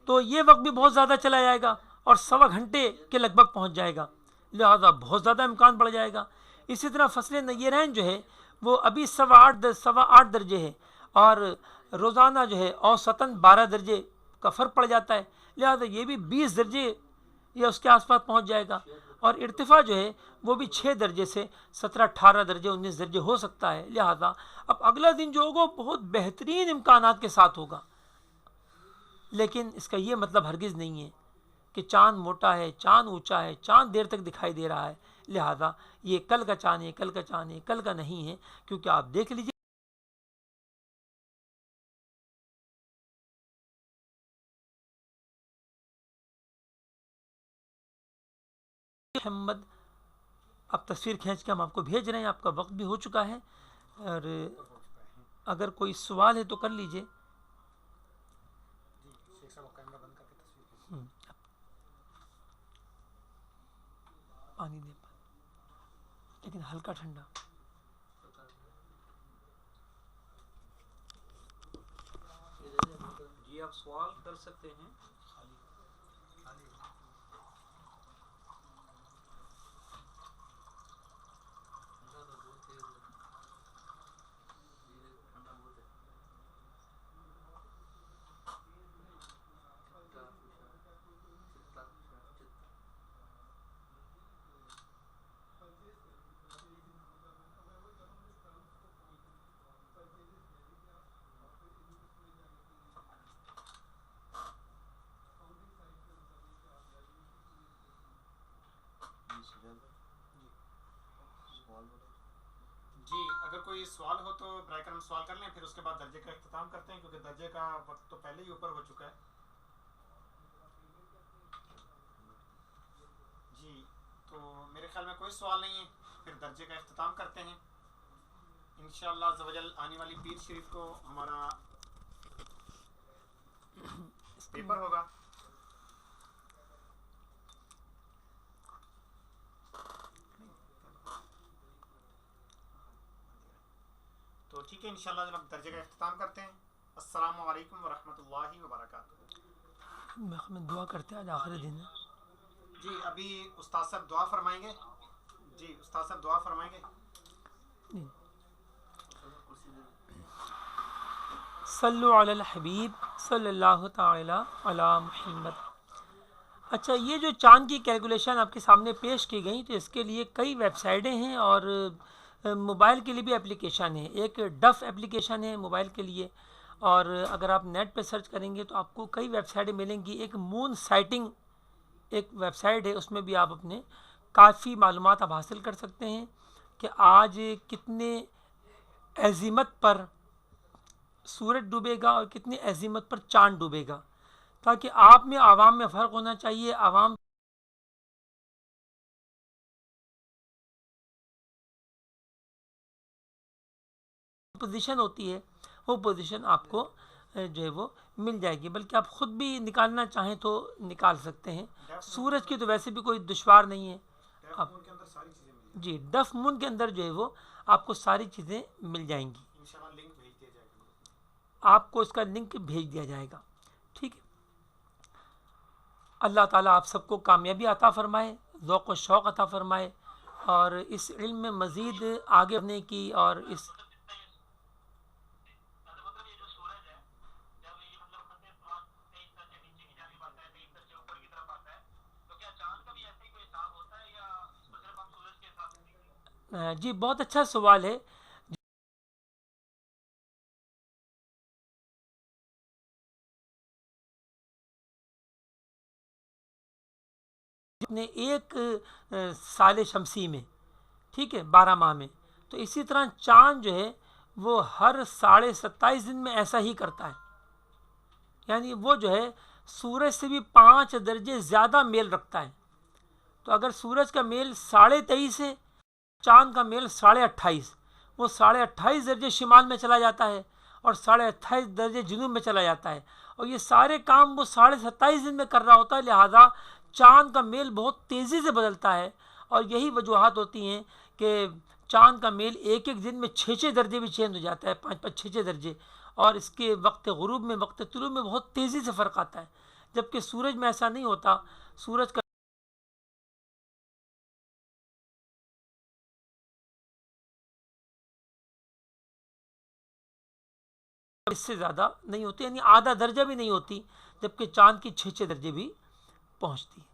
تو یہ وقت بھی بہت زیادہ چلا جائے گا، اور 1.25 گھنٹے کے لگ بھگ پہنچ جائے گا، لہذا بہت زیادہ امکان بڑھ جائے گا۔ اسی طرح فصل نیرین جو ہے وہ ابھی 8.25 درجے ہے، اور روزانہ جو ہے اوسطاً 12 درجے کا فرق پڑ جاتا ہے، لہذا یہ بھی 20 درجے یا اس کے آس پاس پہنچ جائے گا، اور ارتفاع جو ہے وہ بھی 6 درجے سے 17-18 درجے 19 درجے ہو سکتا ہے، لہذا اب اگلا دن جو ہوگا بہت بہترین امکانات کے ساتھ ہوگا، لیکن اس کا یہ مطلب ہرگز نہیں ہے کہ چاند موٹا ہے، چاند اونچا ہے، چاند دیر تک دکھائی دے رہا ہے، لہذا یہ کل کا چاند ہے، کل کا چاند ہے، کل کا نہیں ہے، کیونکہ آپ دیکھ لیجیے محمد، اب تصویر کھینچ کے ہم آپ کو بھیج رہے ہیں، آپ کا وقت بھی ہو چکا ہے، اور اگر کوئی سوال ہے تو کر لیجئے۔ شیخ صاحب کیمرہ بند کر کے تصویر کھینچیں۔ پانی دے لیکن ہلکا ٹھنڈا۔ جی آپ سوال کر سکتے ہیں۔ کوئی سوال ہو تو برائے کرم سوال کر لیں، پھر اس کے بعد درجے کا اختتام کرتے ہیں، کیونکہ درجے کا وقت تو پہلے ہی اوپر ہو چکا ہے. جی تو میرے خیال میں کوئی سوال نہیں ہے، پھر درجے کا اختتام کرتے ہیں. انشاءاللہ عز و جل آنے والی پیر شریف کو ہمارا پیپر ہوگا. تو ٹھیک ہے انشاءاللہ جناب درجے کا اختتام کرتے ہیں. السلام علیکم ورحمۃ اللہ وبرکاتہ. ہمیں دعا کرتے ہیں، آج آخری دن ہے. جی ابھی استاد صاحب دعا فرمائیں گے. جی استاد صاحب دعا فرمائیں گے. جی. کرسی دے دیں. صلو علی الحبیب صلی اللہ تعالی علی محمد. اچھا، یہ جو چاند کی کیلکولیشن آپ کے سامنے پیش کی گئی، تو اس کے لیے کئی ویب سائٹیں ہیں اور موبائل کے لیے بھی اپلیکیشن ہے. ایک ڈف اپلیکیشن ہے موبائل کے لیے، اور اگر آپ نیٹ پہ سرچ کریں گے تو آپ کو کئی ویب سائٹیں ملیں گی. ایک مون سائٹنگ ایک ویب سائٹ ہے، اس میں بھی آپ اپنے کافی معلومات آپ حاصل کر سکتے ہیں کہ آج کتنے عظمت پر سورج ڈوبے گا اور کتنی عظمت پر چاند ڈوبے گا، تاکہ آپ میں عوام میں فرق ہونا چاہیے. عوام پوزیشن ہوتی ہے، وہ پوزیشن آپ کو جو ہے وہ مل جائے گی، بلکہ آپ خود بھی نکالنا چاہیں تو نکال سکتے ہیں. سورج کی تو ویسے بھی کوئی دشوار نہیں ہے. آپ ڈیف مون کے اندر ساری چیزیں مل جائیں جی ڈف مون کے اندر جو ہے وہ آپ کو ساری چیزیں مل جائیں گی. گی. انشاءاللہ لنک بھیج دیا جائے گا. آپ کو اس کا لنک بھیج دیا جائے گا. ٹھیک ہے. اللہ تعالیٰ آپ سب کو کامیابی عطا فرمائے، ذوق و شوق عطا فرمائے، اور اس علم میں مزید آگے بڑھنے کی اور اس جی بہت اچھا سوال ہے. اپنے ایک سال شمسی میں، ٹھیک ہے، 12 ماہ میں، تو اسی طرح چاند جو ہے وہ ہر 27.5 دن میں ایسا ہی کرتا ہے. یعنی وہ جو ہے سورج سے بھی 5 درجے زیادہ میل رکھتا ہے. تو اگر سورج کا میل 23.5 ہے، چاند کا میل 28.5، وہ 28.5 درجے شمال میں چلا جاتا ہے اور 28.5 درجے جنوب میں چلا جاتا ہے، اور یہ سارے کام وہ 27.5 دن میں کر رہا ہوتا ہے. لہٰذا چاند کا میل بہت تیزی سے بدلتا ہے، اور یہی وجوہات ہوتی ہیں کہ چاند کا میل ایک ایک دن میں 6 درجے بھی چینج ہو جاتا ہے، 5 6 درجے، اور اس کے وقت غروب میں وقت طلوع میں بہت تیزی سے فرق آتا ہے. جبکہ سورج میں ایسا نہیں ہوتا. سورج کا اس سے زیادہ نہیں ہوتی، یعنی آدھا درجہ بھی نہیں ہوتی، جبکہ چاند کی 6 درجے بھی پہنچتی ہے.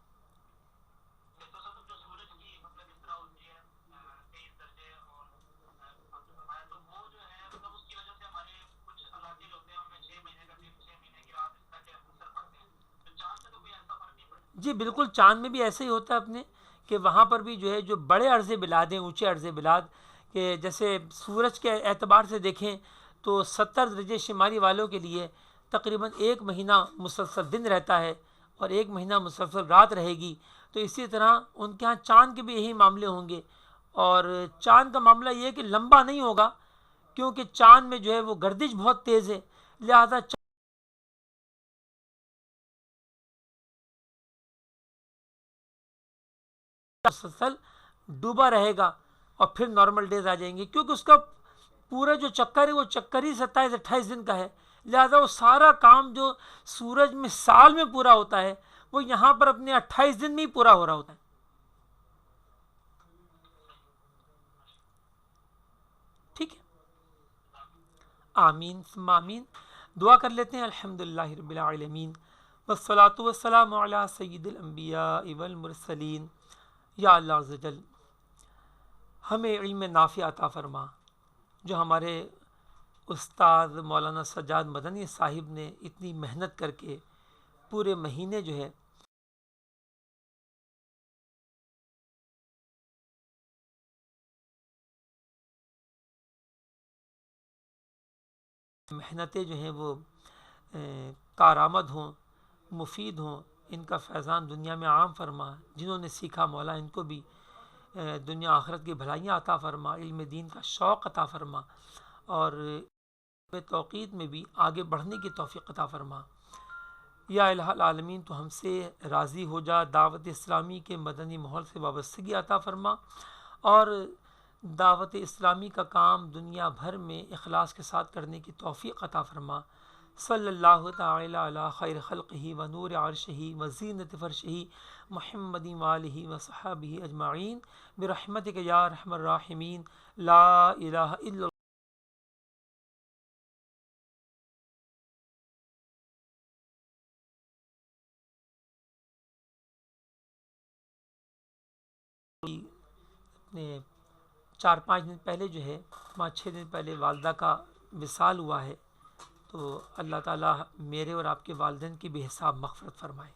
جی بالکل، چاند میں بھی ایسے ہی ہوتا ہے اپنے کہ وہاں پر بھی جو ہے جو بڑے عرض بلاد ہیں، اونچے عرض بلاد، کہ جیسے سورج کے اعتبار سے دیکھیں تو 70 درجے شمالی والوں کے لیے تقریباً 1 مہینہ مسلسل دن رہتا ہے اور 1 مہینہ مسلسل رات رہے گی. تو اسی طرح ان کے ہاں چاند کے بھی یہی معاملے ہوں گے. اور چاند کا معاملہ یہ ہے کہ لمبا نہیں ہوگا، کیونکہ چاند میں جو ہے وہ گردش بہت تیز ہے، لہذا مسلسل ڈوبا رہے گا اور پھر نارمل ڈیز آ جائیں گے، کیونکہ اس کا پورا جو چکر ہے وہ چکر ہی 27 28 دن کا ہے. لہذا وہ سارا کام جو سورج میں سال میں پورا ہوتا ہے وہ یہاں پر اپنے 28 دن میں ہی پورا ہو رہا ہوتا ہے. ٹھیک ہے، آمین ثم آمین. دعا کر لیتے ہیں. الحمدللہ رب العالمین والصلاة والسلام علی سید الانبیاء والمرسلین. یا اللہ عز و جل ہمیں علم نافع عطا فرما، جو ہمارے استاد مولانا سجاد مدنی صاحب نے اتنی محنت کر کے پورے مہینے جو ہے محنتیں جو ہیں وہ کارآمد ہوں، مفید ہوں، ان کا فیضان دنیا میں عام فرما. جنہوں نے سیکھا مولا ان کو بھی دنیا آخرت کی بھلائیاں عطا فرما، علم دین کا شوق عطا فرما، اور توقید میں بھی آگے بڑھنے کی توفیق عطا فرما. یا الہ العالمین تو ہم سے راضی ہو جا، دعوت اسلامی کے مدنی ماحول سے وابستگی عطا فرما، اور دعوت اسلامی کا کام دنیا بھر میں اخلاص کے ساتھ کرنے کی توفیق عطا فرما. صلی اللہ تعالی علی خیر خلقہ و نور عرشہ و زینت فرشہ محمد و آلہ و صحابہ اجمعین برحمتک یا ارحم الراحمین. لا الہ الا اپنے 4-5 دن پہلے جو ہے 5-6 دن پہلے والدہ کا وصال ہوا ہے، تو اللہ تعالیٰ میرے اور آپ کے والدین کی بے حساب مغفرت فرمائے.